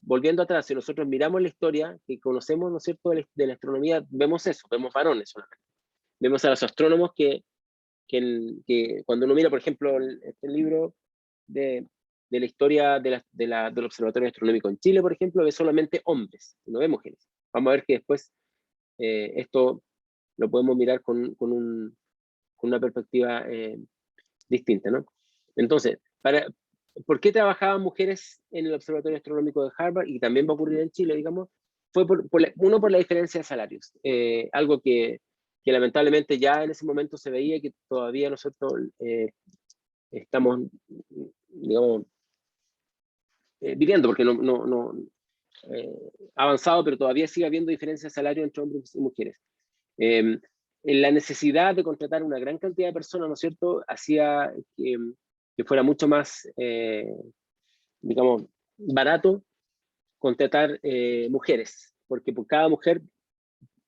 Volviendo atrás, si nosotros miramos la historia que conocemos, ¿no es cierto?, de la astronomía, vemos eso, vemos varones solamente. Vemos a los astrónomos que cuando uno mira, por ejemplo, este libro de la historia del Observatorio Astronómico en Chile, por ejemplo, ve solamente hombres, no ve mujeres. Vamos a ver que después esto lo podemos mirar con una perspectiva distinta, ¿no? Entonces, ¿por qué trabajaban mujeres en el Observatorio Astronómico de Harvard? Y también va a ocurrir en Chile, digamos, fue uno por la diferencia de salarios, algo que lamentablemente ya en ese momento se veía que todavía nosotros estamos, digamos, viviendo, porque no avanzado, pero todavía sigue habiendo diferencia de salario entre hombres y mujeres. En la necesidad de contratar una gran cantidad de personas, ¿no es cierto?, hacía que fuera mucho más, digamos, barato contratar mujeres, porque por cada mujer,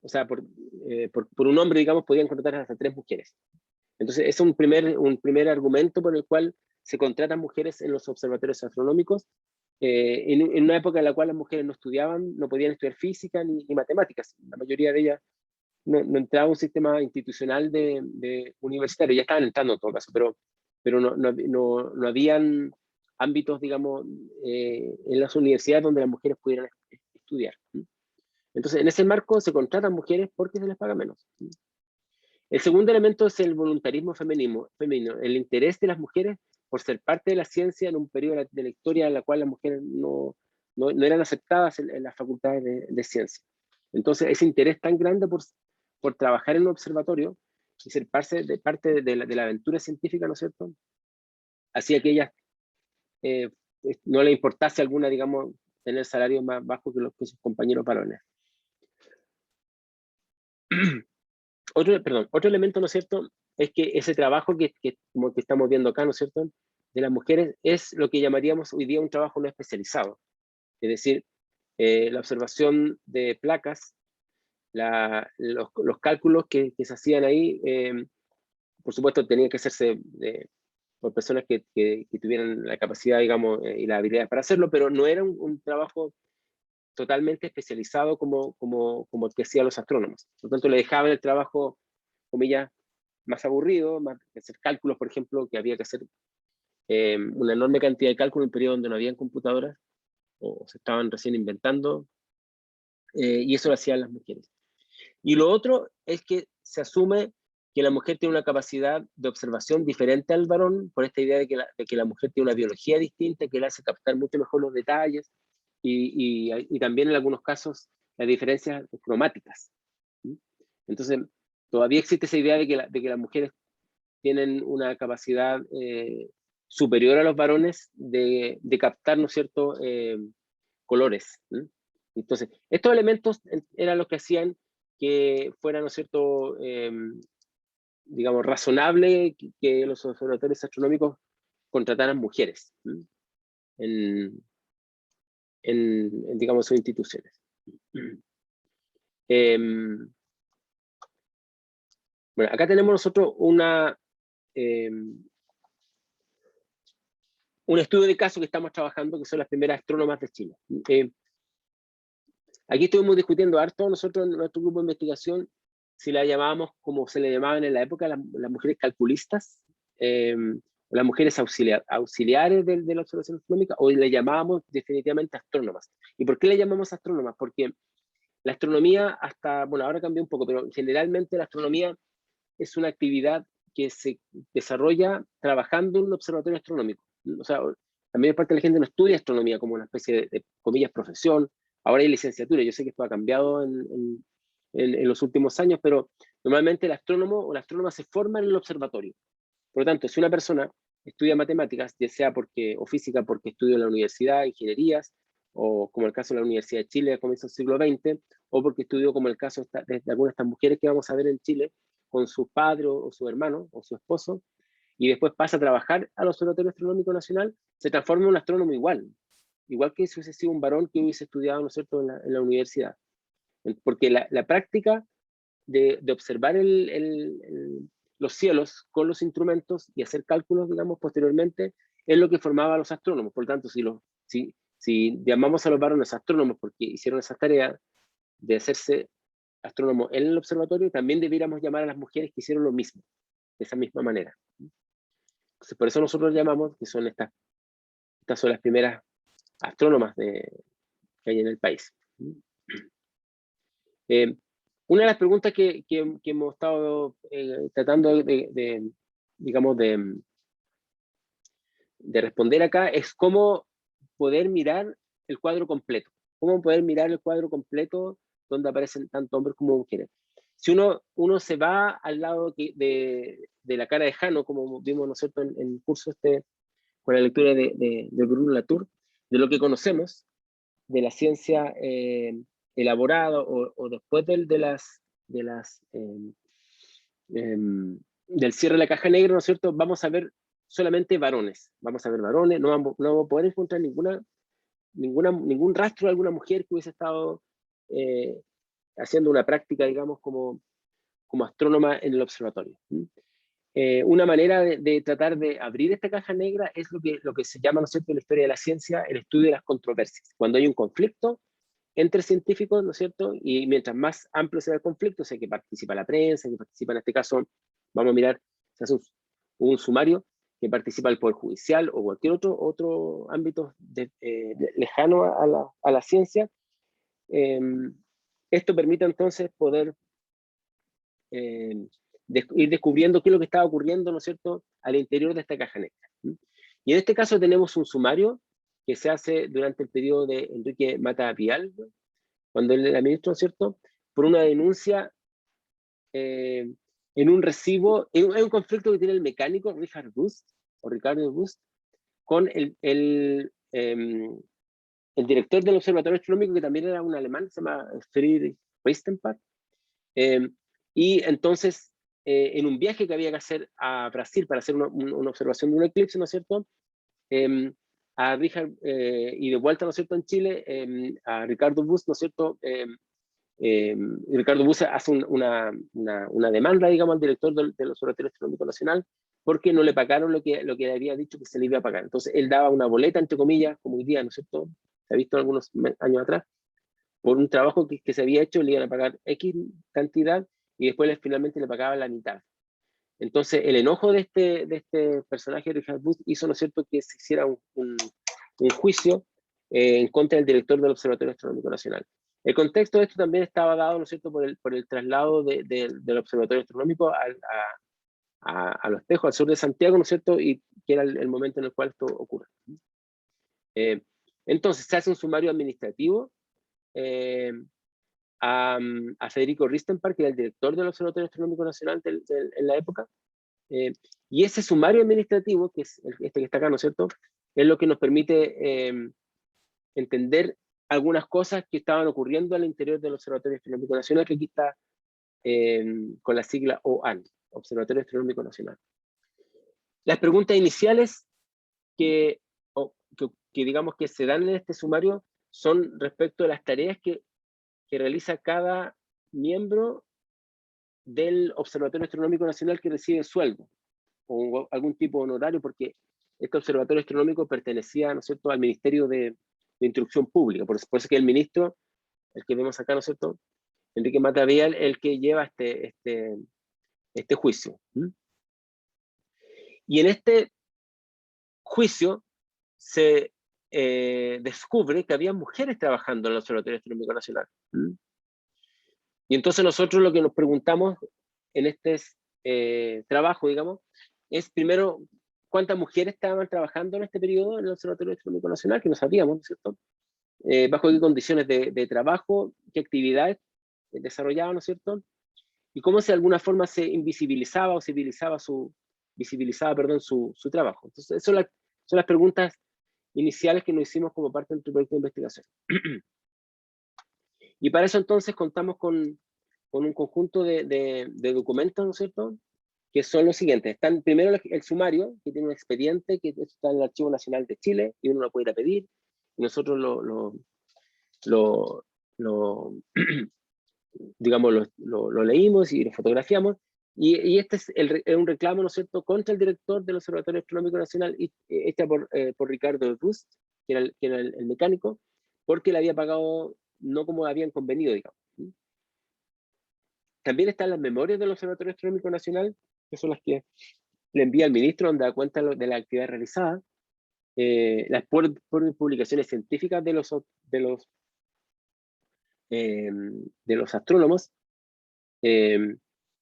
o sea, por un hombre, digamos, podían contratar hasta 3 mujeres. Entonces, es un primer argumento por el cual se contratan mujeres en los observatorios astronómicos, en una época en la cual las mujeres no estudiaban, no podían estudiar física ni matemáticas. La mayoría de ellas no entraba a un sistema institucional de universitario, ya estaban entrando en todo caso, pero no habían ámbitos, digamos, en las universidades donde las mujeres pudieran estudiar. Entonces, en ese marco se contratan mujeres porque se les paga menos. El segundo elemento es el voluntarismo femenino, el interés de las mujeres por ser parte de la ciencia en un periodo de la historia en la cual las mujeres no eran aceptadas en las facultades de ciencia. Entonces, ese interés tan grande por trabajar en un observatorio y ser parte de la aventura científica, ¿no es cierto?, hacía que ellas no le importase alguna, digamos, tener salarios más bajos que sus compañeros varones. Otro elemento, ¿no es cierto?, es que ese trabajo como que estamos viendo acá, ¿no es cierto?, de las mujeres es lo que llamaríamos hoy día un trabajo no especializado. Es decir, la observación de placas, los cálculos que se hacían ahí, por supuesto, tenían que hacerse por personas que tuvieran la capacidad, digamos, y la habilidad para hacerlo, pero no era un trabajo totalmente especializado como el que hacían los astrónomos. Por lo tanto, le dejaban el trabajo, comillas, más aburrido, más hacer cálculos, por ejemplo, que había que hacer una enorme cantidad de cálculos en un periodo donde no habían computadoras o se estaban recién inventando, y eso lo hacían las mujeres. Y lo otro es que se asume que la mujer tiene una capacidad de observación diferente al varón, por esta idea de que la mujer tiene una biología distinta, que le hace captar mucho mejor los detalles, y también en algunos casos las diferencias cromáticas. Entonces, todavía existe esa idea de que las mujeres tienen una capacidad superior a los varones de captar, ¿no es cierto?, colores. Entonces, estos elementos eran los que hacían que fuera, ¿no es cierto?, digamos, razonable que los observatorios astronómicos contrataran mujeres en digamos, sus instituciones. Bueno, acá tenemos nosotros un estudio de caso que estamos trabajando, que son las primeras astrónomas de Chile. Aquí estuvimos discutiendo harto nosotros en nuestro grupo de investigación, si la llamábamos como se le llamaban en la época las mujeres calculistas, las mujeres auxiliares de la observación astronómica, o le llamábamos definitivamente astrónomas. ¿Y por qué le llamamos astrónomas? Porque la astronomía hasta, bueno, ahora cambió un poco, pero generalmente la astronomía es una actividad que se desarrolla trabajando en un observatorio astronómico. O sea, la mayor parte de la gente no estudia astronomía como una especie de comillas, profesión. Ahora hay licenciatura, yo sé que esto ha cambiado en los últimos años, pero normalmente el astrónomo o la astrónoma se forma en el observatorio. Por lo tanto, si una persona estudia matemáticas, ya sea o física porque estudia en la universidad, ingenierías, o como el caso de la Universidad de Chile a comienzos del siglo XX, o porque estudió como el caso de algunas de estas mujeres que vamos a ver en Chile, con su padre o su hermano o su esposo, y después pasa a trabajar al Observatorio Astronómico Nacional, se transforma en un astrónomo igual que si hubiese sido un varón que hubiese estudiado, ¿no es cierto?, en la universidad. Porque la práctica de observar los cielos con los instrumentos y hacer cálculos, digamos, posteriormente, es lo que formaba a los astrónomos. Por lo tanto, si llamamos a los varones astrónomos porque hicieron esa tarea de hacerse astrónomos en el observatorio, también debiéramos llamar a las mujeres que hicieron lo mismo, de esa misma manera. Entonces, por eso nosotros llamamos, que son estas son las primeras astrónomas que hay en el país. Una de las preguntas que hemos estado tratando digamos, de responder acá es cómo poder mirar el cuadro completo. Cómo poder mirar el cuadro completo donde aparecen tanto hombres como mujeres. Si uno se va al lado de la cara de Jano, como vimos nosotros en el curso con la lectura de Bruno Latour, de lo que conocemos, de la ciencia elaborada o después del cierre de la caja negra, ¿no es cierto? Vamos a ver solamente varones. Vamos a ver varones, no vamos a poder encontrar ningún rastro de alguna mujer que hubiese estado haciendo una práctica, digamos, como astrónoma en el observatorio. Una manera de tratar de abrir esta caja negra es lo que se llama, ¿no es cierto?, en la historia de la ciencia, el estudio de las controversias. Cuando hay un conflicto entre científicos, ¿no es cierto?, y mientras más amplio sea el conflicto, o sea, que participa la prensa, que participa en este caso, vamos a mirar, se hace un sumario, que participa el Poder Judicial o cualquier otro ámbito lejano a la ciencia. Esto permite entonces poder ir descubriendo qué es lo que estaba ocurriendo, ¿no es cierto?, al interior de esta caja negra. Y en este caso tenemos un sumario que se hace durante el periodo de Enrique Mata Vial, cuando él era ministro, ¿no es cierto?, por una denuncia en un recibo, en un conflicto que tiene el mecánico Ricardo Bust, con el director del Observatorio Astronómico, que también era un alemán, se llama Friedrich Ristenpark, y entonces, en un viaje que había que hacer a Brasil para hacer una observación de un eclipse, ¿no es cierto?, a Richard, y de vuelta, ¿no es cierto?, en Chile, a Ricardo Bust, ¿no es cierto?, Ricardo Bust hace una demanda, digamos, al director del Observatorio Astronómico Nacional, porque no le pagaron lo que le había dicho que se le iba a pagar. Entonces, él daba una boleta, entre comillas, como hoy día, ¿no es cierto?, se ha visto algunos años atrás, por un trabajo que se había hecho, le iban a pagar X cantidad, y después finalmente le pagaban la mitad. Entonces, el enojo de este personaje, Richard Bust, hizo, ¿no es cierto?, que se hiciera un juicio en contra del director del Observatorio Astronómico Nacional. El contexto de esto también estaba dado, ¿no es cierto?, por el traslado del Observatorio Astronómico a Los Tejos, al sur de Santiago, ¿no es cierto?, y que era el momento en el cual esto ocurre. Entonces, se hace un sumario administrativo a Federico Ristenpark, que era el director del Observatorio Astronómico Nacional en la época, y ese sumario administrativo, que es este que está acá, ¿no es cierto?, es lo que nos permite entender algunas cosas que estaban ocurriendo al interior del Observatorio Astronómico Nacional, que aquí está con la sigla OAN, Observatorio Astronómico Nacional. Las preguntas iniciales que digamos que se dan en este sumario son respecto a las tareas que realiza cada miembro del Observatorio Astronómico Nacional que recibe sueldo o algún tipo de honorario, porque este observatorio astronómico pertenecía, ¿no es cierto?, al Ministerio de Instrucción Pública. Por eso que el ministro, el que vemos acá, ¿no es cierto?, Enrique Matabial, el que lleva este juicio. Y en este juicio se descubre que había mujeres trabajando en el Observatorio Astronómico Nacional. Y entonces nosotros lo que nos preguntamos en este trabajo, digamos, es primero, ¿cuántas mujeres estaban trabajando en este periodo en el Observatorio Astronómico Nacional? Que no sabíamos, ¿no es cierto? Bajo qué condiciones de trabajo, qué actividades desarrollaban, ¿no es cierto? Y cómo de alguna forma se invisibilizaba o visibilizaba su trabajo. Entonces, esas son las preguntas iniciales que nos hicimos como parte de nuestro proyecto de investigación. Y para eso entonces contamos con un conjunto de documentos, ¿no es cierto?, que son los siguientes. Están primero el sumario, que tiene un expediente, que está en el Archivo Nacional de Chile, y uno lo puede ir a pedir, y nosotros digamos, lo leímos y lo fotografiamos, y este es un reclamo, ¿no es cierto?, contra el director del Observatorio Astronómico Nacional, hecha por Ricardo Rust, que era el mecánico, porque le había pagado no como habían convenido, digamos. También están las memorias del Observatorio Astronómico Nacional, que son las que le envía al ministro, donde da cuenta de la actividad realizada, las publicaciones científicas de los astrónomos,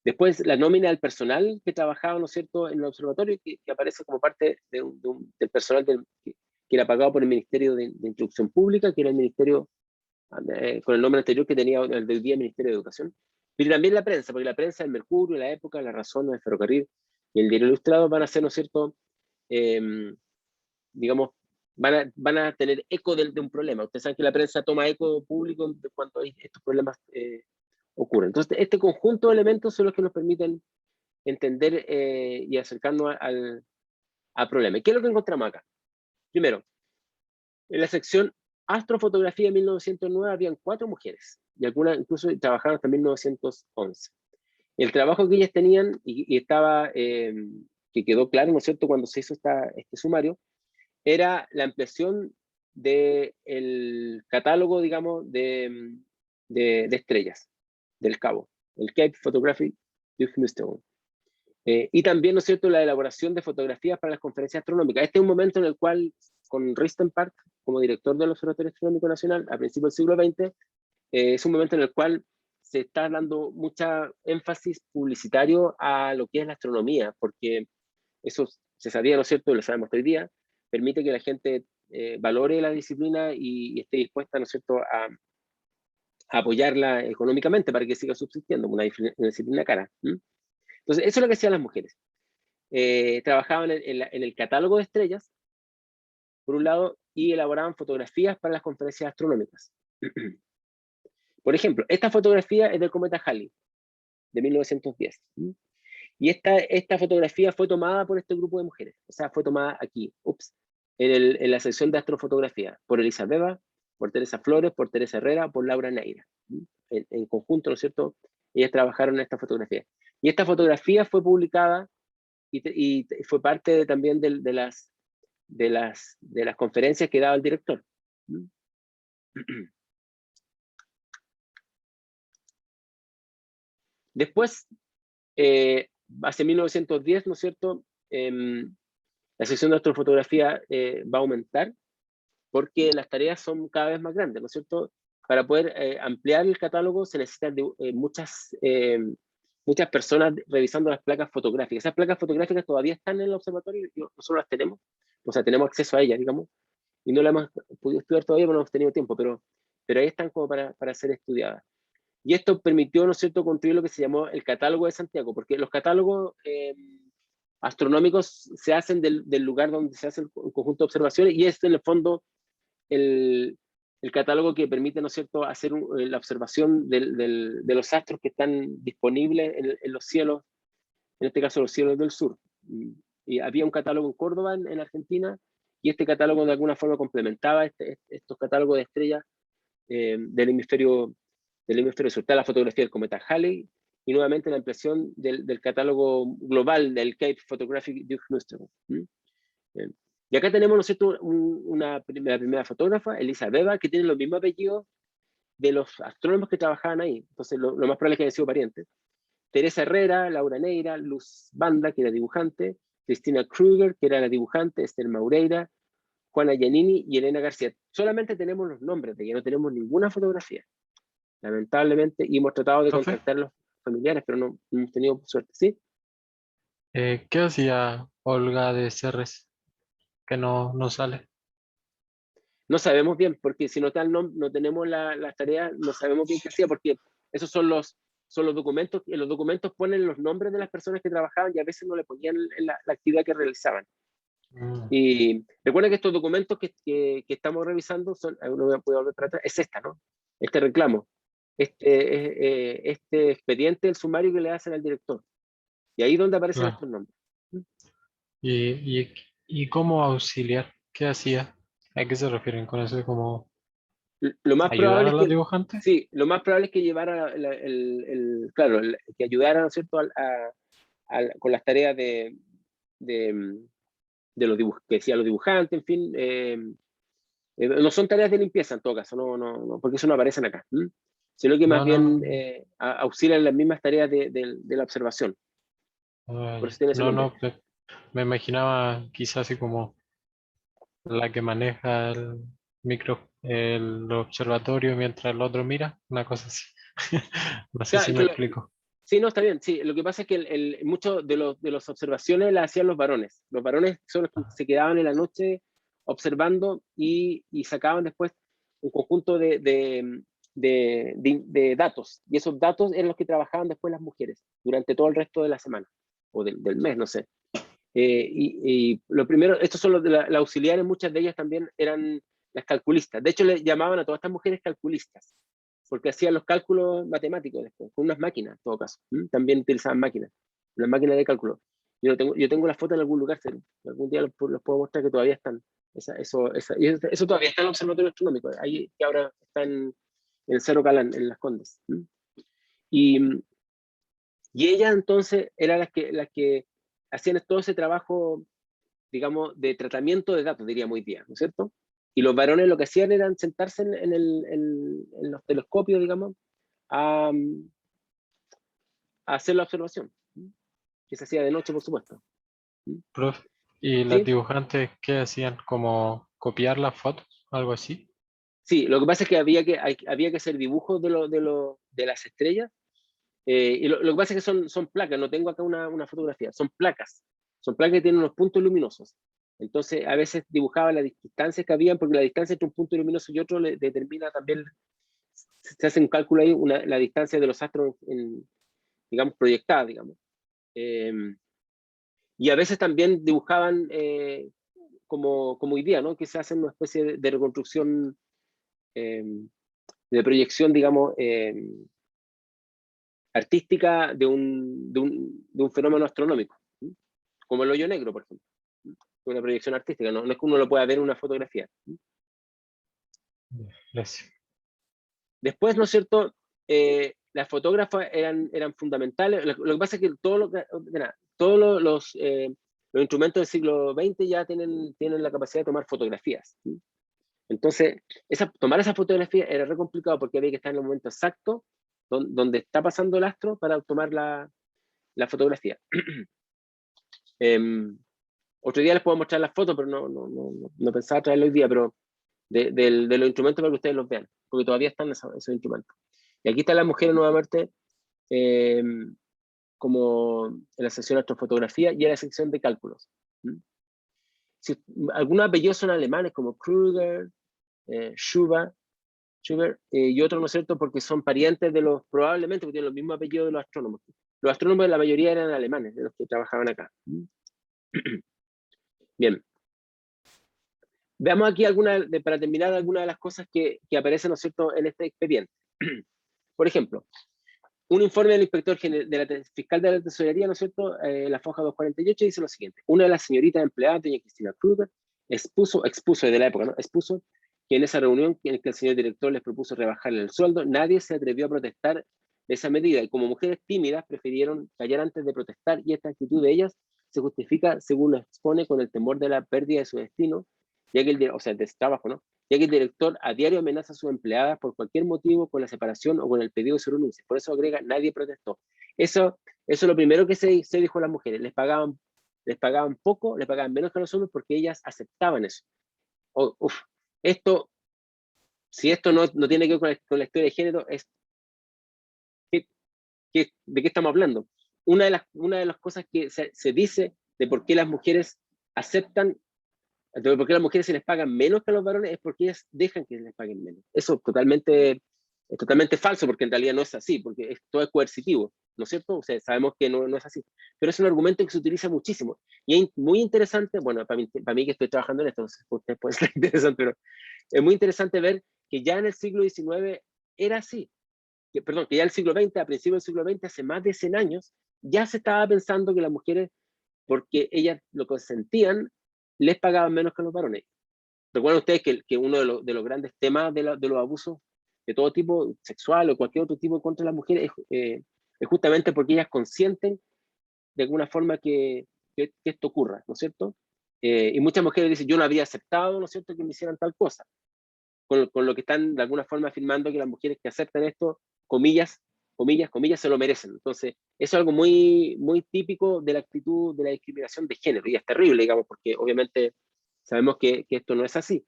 después la nómina del personal que trabajaba, ¿no es cierto?, en el observatorio, que aparece como parte del personal que era pagado por el Ministerio de Instrucción Pública, que era el ministerio con el nombre anterior que tenía el del día Ministerio de Educación. Pero también la prensa, porque la prensa, el Mercurio, La Época, La Razón, el Ferrocarril y el Diario Ilustrado van a ser, ¿no es cierto?, digamos, van a tener eco de un problema. Ustedes saben que la prensa toma eco público de cuando estos problemas ocurren. Entonces, este conjunto de elementos son los que nos permiten entender y acercarnos al problema. ¿Qué es lo que encontramos acá? Primero, en la sección Astrofotografía de 1909 habían 4 mujeres, y algunas incluso trabajaron hasta 1911. El trabajo que ellas tenían, y estaba, que quedó claro, ¿no es cierto?, cuando se hizo este sumario, era la ampliación del catálogo, digamos, de estrellas del cabo, el Cape Photographic Diagnostic. Y también, ¿no es cierto?, la elaboración de fotografías para las conferencias astronómicas. Este es un momento en el cual, con Ristenpark, como director del Observatorio Astronómico Nacional, a principios del siglo XX, es un momento en el cual se está dando mucha énfasis publicitario a lo que es la astronomía, porque eso se sabía, ¿no es cierto?, y lo sabemos hoy día, permite que la gente valore la disciplina y esté dispuesta, ¿no es cierto?, a apoyarla económicamente para que siga subsistiendo, una disciplina cara. Entonces, eso es lo que hacían las mujeres. Trabajaban en el catálogo de estrellas, por un lado, y elaboraban fotografías para las conferencias astronómicas. Por ejemplo, esta fotografía es del cometa Halley, de 1910. Y esta fotografía fue tomada por este grupo de mujeres. O sea, fue tomada aquí, en la sección de astrofotografía, por Elisa Beba, por Teresa Flores, por Teresa Herrera, por Laura Neira. En conjunto, ¿no es cierto?, ellas trabajaron en esta fotografía. Y esta fotografía fue publicada y fue parte también de las conferencias que daba el director. Después, hacia 1910, ¿no es cierto?, la sección de astrofotografía va a aumentar porque las tareas son cada vez más grandes, ¿no es cierto? Para poder ampliar el catálogo se necesitan muchas personas revisando las placas fotográficas. Esas placas fotográficas todavía están en el observatorio, nosotros las tenemos, o sea, tenemos acceso a ellas, digamos, y no las hemos podido estudiar todavía porque no hemos tenido tiempo, pero ahí están como para ser estudiadas. Y esto permitió, ¿no es cierto?, construir lo que se llamó el catálogo de Santiago, porque los catálogos astronómicos se hacen del lugar donde se hace el conjunto de observaciones, y es en el fondo el catálogo que permite, ¿no es cierto?, hacer la observación de los astros que están disponibles en los cielos, en este caso los cielos del sur. Y había un catálogo en Córdoba, en Argentina, y este catálogo de alguna forma complementaba estos catálogos de estrellas del hemisferio sur. Está la fotografía del cometa Halley y nuevamente la ampliación del catálogo global del Cape Photographic Diagnostic. Y acá tenemos, ¿no es cierto?, la primera fotógrafa, Elisa Beba, que tiene los mismos apellidos de los astrónomos que trabajaban ahí. Entonces, lo más probable es que hayan sido parientes. Teresa Herrera, Laura Neira, Luz Banda, que era dibujante, Cristina Kruger, que era la dibujante, Esther Maureira, Juana Giannini y Elena García. Solamente tenemos los nombres de ella, no tenemos ninguna fotografía, lamentablemente, y hemos tratado de Profe, contactar a los familiares, pero no hemos tenido suerte, ¿sí? ¿qué hacía Olga de Cerres? Que no sale. No sabemos bien, porque si no, no tenemos las tareas, no sabemos bien qué hacía, porque esos son los documentos, y los documentos ponen los nombres de las personas que trabajaban y a veces no le ponían la actividad que realizaban. Mm, Y recuerda que estos documentos que estamos revisando son, no voy a poder volver para atrás, es esta, ¿no? Este reclamo, este expediente, el sumario que le hacen al director. Y ahí es donde aparecen claro. estos nombres. ¿Y cómo auxiliar? ¿Qué hacía? ¿A qué se refieren con eso? ¿Como Lo más ayudar probable a es los que, dibujantes? sí, lo más probable es que llevara, claro, que ayudara, ¿no es cierto?, con las tareas de los que decía los dibujantes, en fin. No son tareas de limpieza en todo caso, no, porque eso no aparecen acá, sino que más No, no, bien no. auxilian las mismas tareas de la observación. Por eso tiene ese No, nombre. no, me imaginaba quizás así como la que maneja el observatorio mientras el otro mira, una cosa así. No sé si Claro, me explico. sí, no, está bien. Sí, lo que pasa es que muchos de las observaciones las hacían los varones. Los varones son los que se quedaban en la noche observando y sacaban después un conjunto de datos. Y esos datos eran los que trabajaban después las mujeres durante todo el resto de la semana o del mes, no sé. Y lo primero, estos son las auxiliares, muchas de ellas también eran las calculistas. De hecho, le llamaban a todas estas mujeres calculistas, porque hacían los cálculos matemáticos después, con unas máquinas, en todo caso. También utilizaban máquinas, unas máquinas de cálculo. Yo tengo las fotos en algún lugar, algún día los puedo mostrar que todavía están. Eso todavía está en el Observatorio Astronómico, ahí que ahora está en el Cerro Calán, en Las Condes. Y, y ellas entonces eran las que hacían todo ese trabajo, digamos, de tratamiento de datos, diríamos hoy día, ¿no es cierto? Y los varones lo que hacían eran sentarse en los telescopios, digamos, a, a hacer la observación, que se hacía de noche, por supuesto. Profe, ¿y las ¿Sí? dibujantes qué hacían? ¿Como copiar las fotos? ¿Algo así? Sí, lo que pasa es que había que hacer dibujos de las estrellas, y lo que pasa es que son placas, no tengo acá una fotografía, son placas que tienen unos puntos luminosos. Entonces, a veces dibujaba las distancias que habían, porque la distancia entre un punto luminoso y otro le determina también, se hace un cálculo ahí, la distancia de los astros, digamos, proyectada, digamos. Y a veces también dibujaban como hoy día, ¿no? Que se hace una especie de reconstrucción, de proyección, digamos, artística de un fenómeno astronómico, como el hoyo negro, por ejemplo. Una proyección artística, no es que uno lo pueda ver en una fotografía. Gracias. Después, ¿no es cierto? Las fotógrafas eran fundamentales. Lo que pasa es que todos los instrumentos del siglo XX ya tienen la capacidad de tomar fotografías. Entonces, tomar esa fotografía era re complicado porque había que estar en el momento exacto donde está pasando el astro para tomar la fotografía. Otro día les puedo mostrar las fotos, pero no pensaba traerlo hoy día, pero de los instrumentos para que ustedes los vean, porque todavía están esos instrumentos. Y aquí están las mujeres nuevamente, como en la sección de astrofotografía y en la sección de cálculos. Algunos apellidos son alemanes, como Kruger, Schubert, y otros, ¿no es cierto?, porque son parientes probablemente, porque tienen los mismos apellidos de los astrónomos. Los astrónomos, la mayoría eran alemanes, de los que trabajaban acá. Bien. Veamos aquí para terminar, algunas de las cosas que aparecen, ¿no es cierto?, en este expediente. Por ejemplo, un informe del inspector fiscal de la tesorería, ¿no es cierto?, la foja 248, dice lo siguiente: una de las señoritas empleadas, doña Cristina Kruger, expuso de la época, ¿no?, expuso que en esa reunión en que el señor director les propuso rebajarle el sueldo, nadie se atrevió a protestar de esa medida, y como mujeres tímidas prefirieron callar antes de protestar, y esta actitud de ellas se justifica, según expone, con el temor de la pérdida de su destino, ya que o sea, de su trabajo, ¿no? Ya que el director a diario amenaza a sus empleadas por cualquier motivo, con la separación o con el pedido de su renuncia. Por eso agrega, nadie protestó. Eso es lo primero que se dijo a las mujeres. Les pagaban poco, les pagaban menos que a los hombres porque ellas aceptaban eso. Esto, si esto no tiene que ver con la historia de género, ¿de qué estamos hablando? Una de las cosas que se dice de por qué las mujeres aceptan, de por qué a las mujeres se les pagan menos que a los varones, es porque ellas dejan que se les paguen menos. Eso es totalmente falso, porque en realidad no es así, porque todo es coercitivo, ¿no es cierto? O sea, sabemos que no es así. Pero es un argumento que se utiliza muchísimo. Y es muy interesante, bueno, para mí que estoy trabajando en esto, ustedes pueden ser interesante, pero es muy interesante ver que ya en el siglo XIX era así. Perdón, que ya el siglo XX, a principios del siglo XX, hace más de 100 años, ya se estaba pensando que las mujeres, porque ellas lo consentían, les pagaban menos que a los varones. Recuerden ustedes que uno de los grandes temas de los abusos de todo tipo, sexual o cualquier otro tipo contra las mujeres, es justamente porque ellas consienten de alguna forma que esto ocurra, ¿no es cierto? Y muchas mujeres dicen, yo no había aceptado, ¿no es cierto?, que me hicieran tal cosa. Con lo que están de alguna forma afirmando que las mujeres que aceptan esto, comillas, se lo merecen. Entonces, eso es algo muy, muy típico de la actitud de la discriminación de género, y es terrible, digamos, porque obviamente sabemos que esto no es así,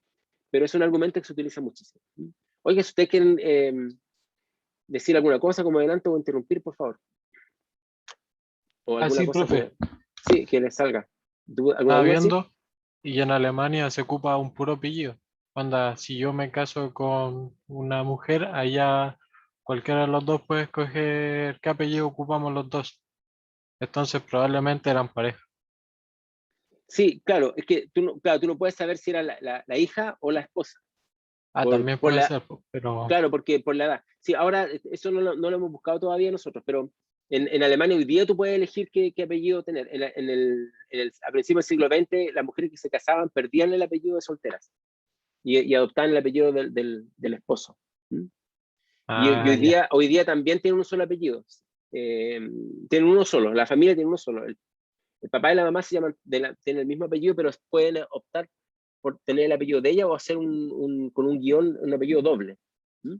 pero es un argumento que se utiliza muchísimo. Oiga, si ustedes quieren decir alguna cosa como adelante o interrumpir, por favor. O alguna Así, cosa profe, sí, que les salga. ¿Alguna estaba duda? Sí. viendo y en Alemania se ocupa un puro apellido. Onda, si yo me caso con una mujer, allá cualquiera de los dos puede escoger qué apellido ocupamos los dos. Entonces probablemente eran pareja. Sí, claro, es que tú no puedes saber si era la hija o la esposa. Ah, Por, también por puede la, ser, po, pero claro, porque por la edad. Sí, ahora eso no lo hemos buscado todavía nosotros, pero en Alemania hoy día tú puedes elegir qué apellido tener. A principios del siglo XX, las mujeres que se casaban perdían el apellido de solteras y adoptaban el apellido del esposo. ¿Mm? Y ah, ya. hoy día también tienen un solo apellido. Eh, Tienen uno solo, la familia tiene uno solo. El papá y la mamá tienen el mismo apellido, pero pueden optar por tener el apellido de ella o hacer con un guión un apellido doble. ¿Mm?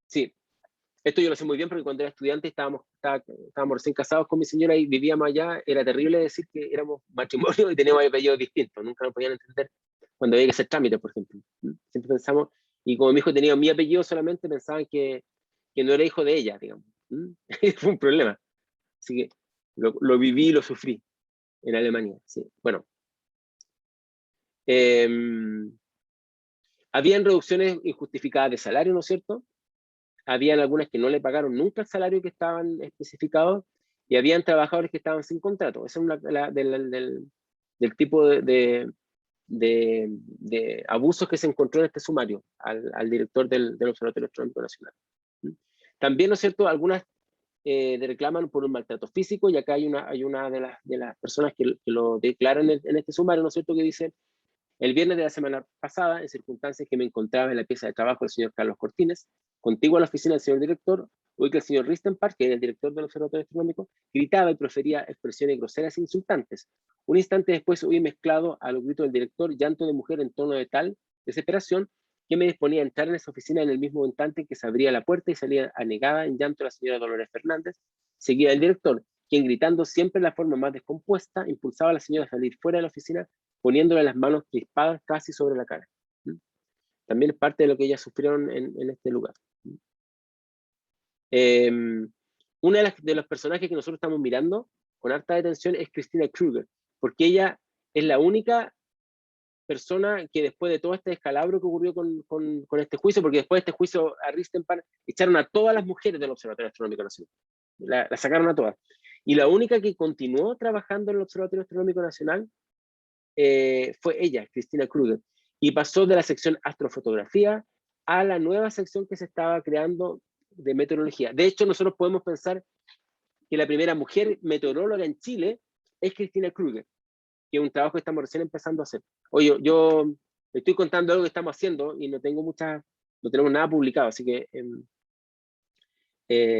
Sí, esto yo lo sé muy bien porque cuando era estudiante estábamos recién casados con mi señora y vivíamos allá. Era terrible decir que éramos matrimonio y teníamos apellidos distintos. Nunca nos podían entender cuando había que hacer trámites, por ejemplo. Siempre pensamos, y como mi hijo tenía mi apellido solamente, pensaban que no era hijo de ella, digamos. Fue un problema. Así que lo viví y lo sufrí en Alemania. Sí. Bueno, habían reducciones injustificadas de salario, ¿no es cierto? Habían algunas que no le pagaron nunca el salario que estaban especificados y habían trabajadores que estaban sin contrato. Ese es del tipo de abusos que se encontró en este sumario al director del Observatorio Astronómico Nacional. También, ¿no es cierto?, algunas reclaman por un maltrato físico, y acá hay una de las personas que lo declaran en este sumario, ¿no es cierto?, que dice: el viernes de la semana pasada, en circunstancias que me encontraba en la pieza de trabajo del señor Carlos Cortines, contiguo a la oficina del señor director, oí que el señor Ristenpark, que era el director del Observatorio Astronómico, gritaba y profería expresiones groseras e insultantes. Un instante después oí mezclado a los gritos del director llanto de mujer en tono de tal desesperación que me disponía a entrar en esa oficina en el mismo instante que se abría la puerta y salía anegada en llanto la señora Dolores Fernández, seguida del director, quien gritando siempre de la forma más descompuesta, impulsaba a la señora a salir fuera de la oficina poniéndole las manos crispadas casi sobre la cara. También es parte de lo que ellas sufrieron en este lugar. Una de los personajes que nosotros estamos mirando con harta atención es Christina Kruger, porque ella es la única persona que después de todo este descalabro que ocurrió con este juicio, porque después de este juicio a Ristenpark echaron a todas las mujeres del Observatorio Astronómico Nacional, la sacaron a todas, y la única que continuó trabajando en el Observatorio Astronómico Nacional fue ella, Christina Kruger, y pasó de la sección astrofotografía a la nueva sección que se estaba creando de meteorología. De hecho, nosotros podemos pensar que la primera mujer meteoróloga en Chile es Christina Kruger, que es un trabajo que estamos recién empezando a hacer. Oye, yo estoy contando algo que estamos haciendo y no tenemos nada publicado, así que,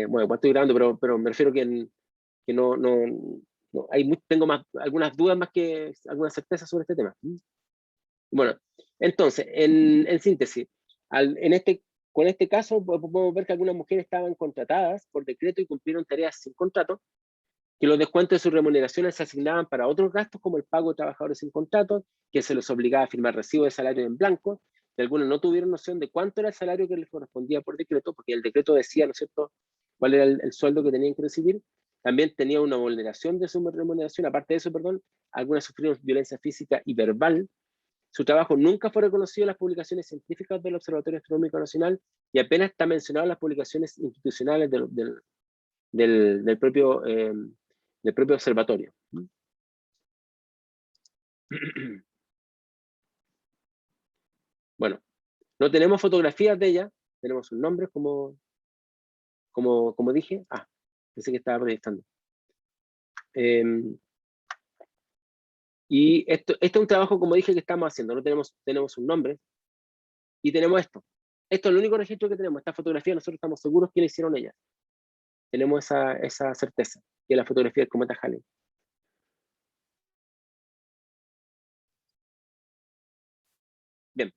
bueno, pues estoy grabando, pero me refiero que no No, tengo algunas dudas más que algunas certezas sobre este tema. Bueno, entonces, en síntesis, con este caso podemos ver que algunas mujeres estaban contratadas por decreto y cumplieron tareas sin contrato, que los descuentos de sus remuneraciones se asignaban para otros gastos como el pago de trabajadores sin contrato, que se les obligaba a firmar recibo de salario en blanco, que algunos no tuvieron noción de cuánto era el salario que les correspondía por decreto, porque el decreto decía, ¿no es cierto?, cuál era el sueldo que tenían que recibir. También tenía una vulneración de su remuneración. Aparte de eso, perdón, algunas sufrieron violencia física y verbal. Su trabajo nunca fue reconocido en las publicaciones científicas del Observatorio Astronómico Nacional y apenas está mencionado en las publicaciones institucionales del propio observatorio. Bueno, no tenemos fotografías de ella, tenemos sus nombres como dije. Pensé que estaba proyectando. Y esto es un trabajo, como dije, que estamos haciendo. No tenemos un nombre y tenemos esto. Esto es el único registro que tenemos. Esta fotografía nosotros estamos seguros que la hicieron ellas. Tenemos esa certeza, que es la fotografía del cometa Halley. Bien.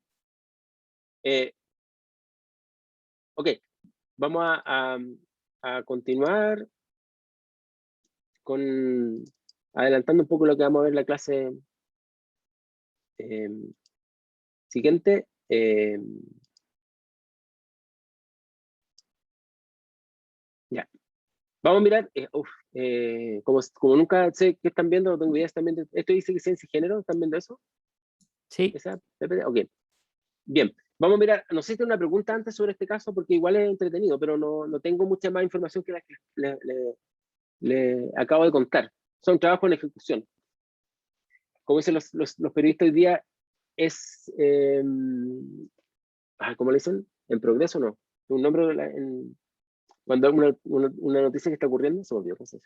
Ok, vamos a continuar adelantando un poco lo que vamos a ver en la clase siguiente. Ya. Vamos a mirar, como nunca sé qué están viendo, no tengo idea, están viendo, esto dice que ciencia y género, ¿están viendo eso? Sí. Ok. Bien, vamos a mirar, no sé si tengo una pregunta antes sobre este caso, porque igual es entretenido, pero no tengo mucha más información que la que le acabo de contar. Son trabajos en ejecución. Como dicen los periodistas hoy día, es, ¿cómo le dicen? ¿En progreso o no? Un nombre cuando hay una noticia que está ocurriendo, se me olvidó. Entonces.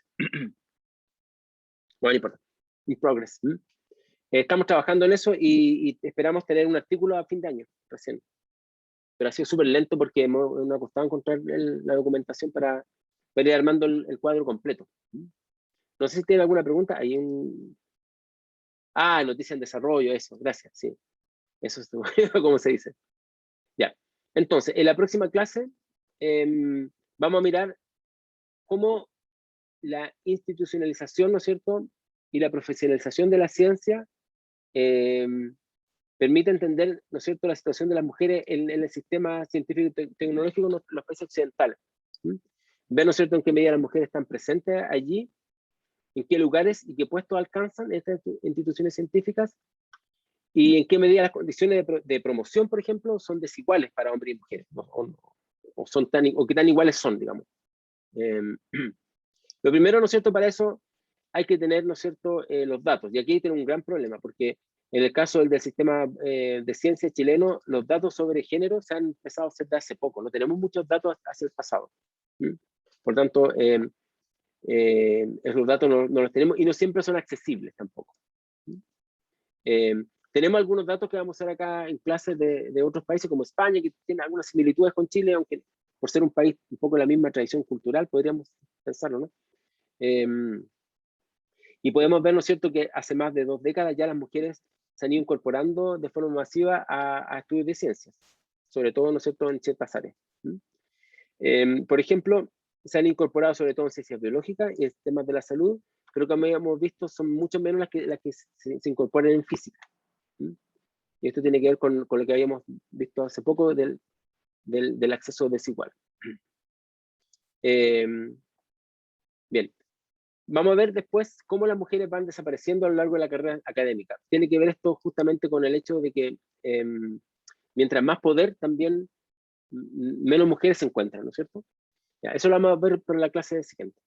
Bueno, no importa. In progress. Estamos trabajando en eso y esperamos tener un artículo a fin de año, recién. Pero ha sido súper lento porque me ha costado encontrar la documentación para ir armando el cuadro completo. No sé si tiene alguna pregunta. Hay noticia en desarrollo, eso, gracias, sí. Eso es como se dice. Ya. Entonces, en la próxima clase vamos a mirar cómo la institucionalización, ¿no es cierto?, y la profesionalización de la ciencia permite entender, ¿no es cierto?, la situación de las mujeres en el sistema científico y tecnológico en los países occidentales. Ver, ¿no es cierto?, en qué medida las mujeres están presentes allí, en qué lugares y qué puestos alcanzan estas instituciones científicas, y en qué medida las condiciones de promoción, por ejemplo, son desiguales para hombres y mujeres, o qué tan iguales son, digamos. Lo primero, ¿no es cierto?, para eso hay que tener, ¿no es cierto?, los datos. Y aquí tiene un gran problema, porque en el caso del sistema de ciencia chileno, los datos sobre género se han empezado a hacer de hace poco. No tenemos muchos datos hacia el pasado. Por tanto, esos datos no los tenemos y no siempre son accesibles tampoco. Tenemos algunos datos que vamos a hacer acá en clases de otros países como España, que tienen algunas similitudes con Chile, aunque por ser un país un poco de la misma tradición cultural, podríamos pensarlo, ¿no? Y podemos ver, ¿no es cierto?, que hace más de 2 décadas ya las mujeres se han ido incorporando de forma masiva a estudios de ciencias, sobre todo, ¿no es cierto?, en ciertas áreas. Por ejemplo, se han incorporado sobre todo en ciencias biológicas y en temas de la salud, pero como hemos visto son mucho menos las que se incorporan en física. Y esto tiene que ver con lo que habíamos visto hace poco del acceso desigual. Bien, vamos a ver después cómo las mujeres van desapareciendo a lo largo de la carrera académica. Tiene que ver esto justamente con el hecho de que mientras más poder, también menos mujeres se encuentran, ¿no es cierto? Ya, eso lo vamos a ver para la clase siguiente.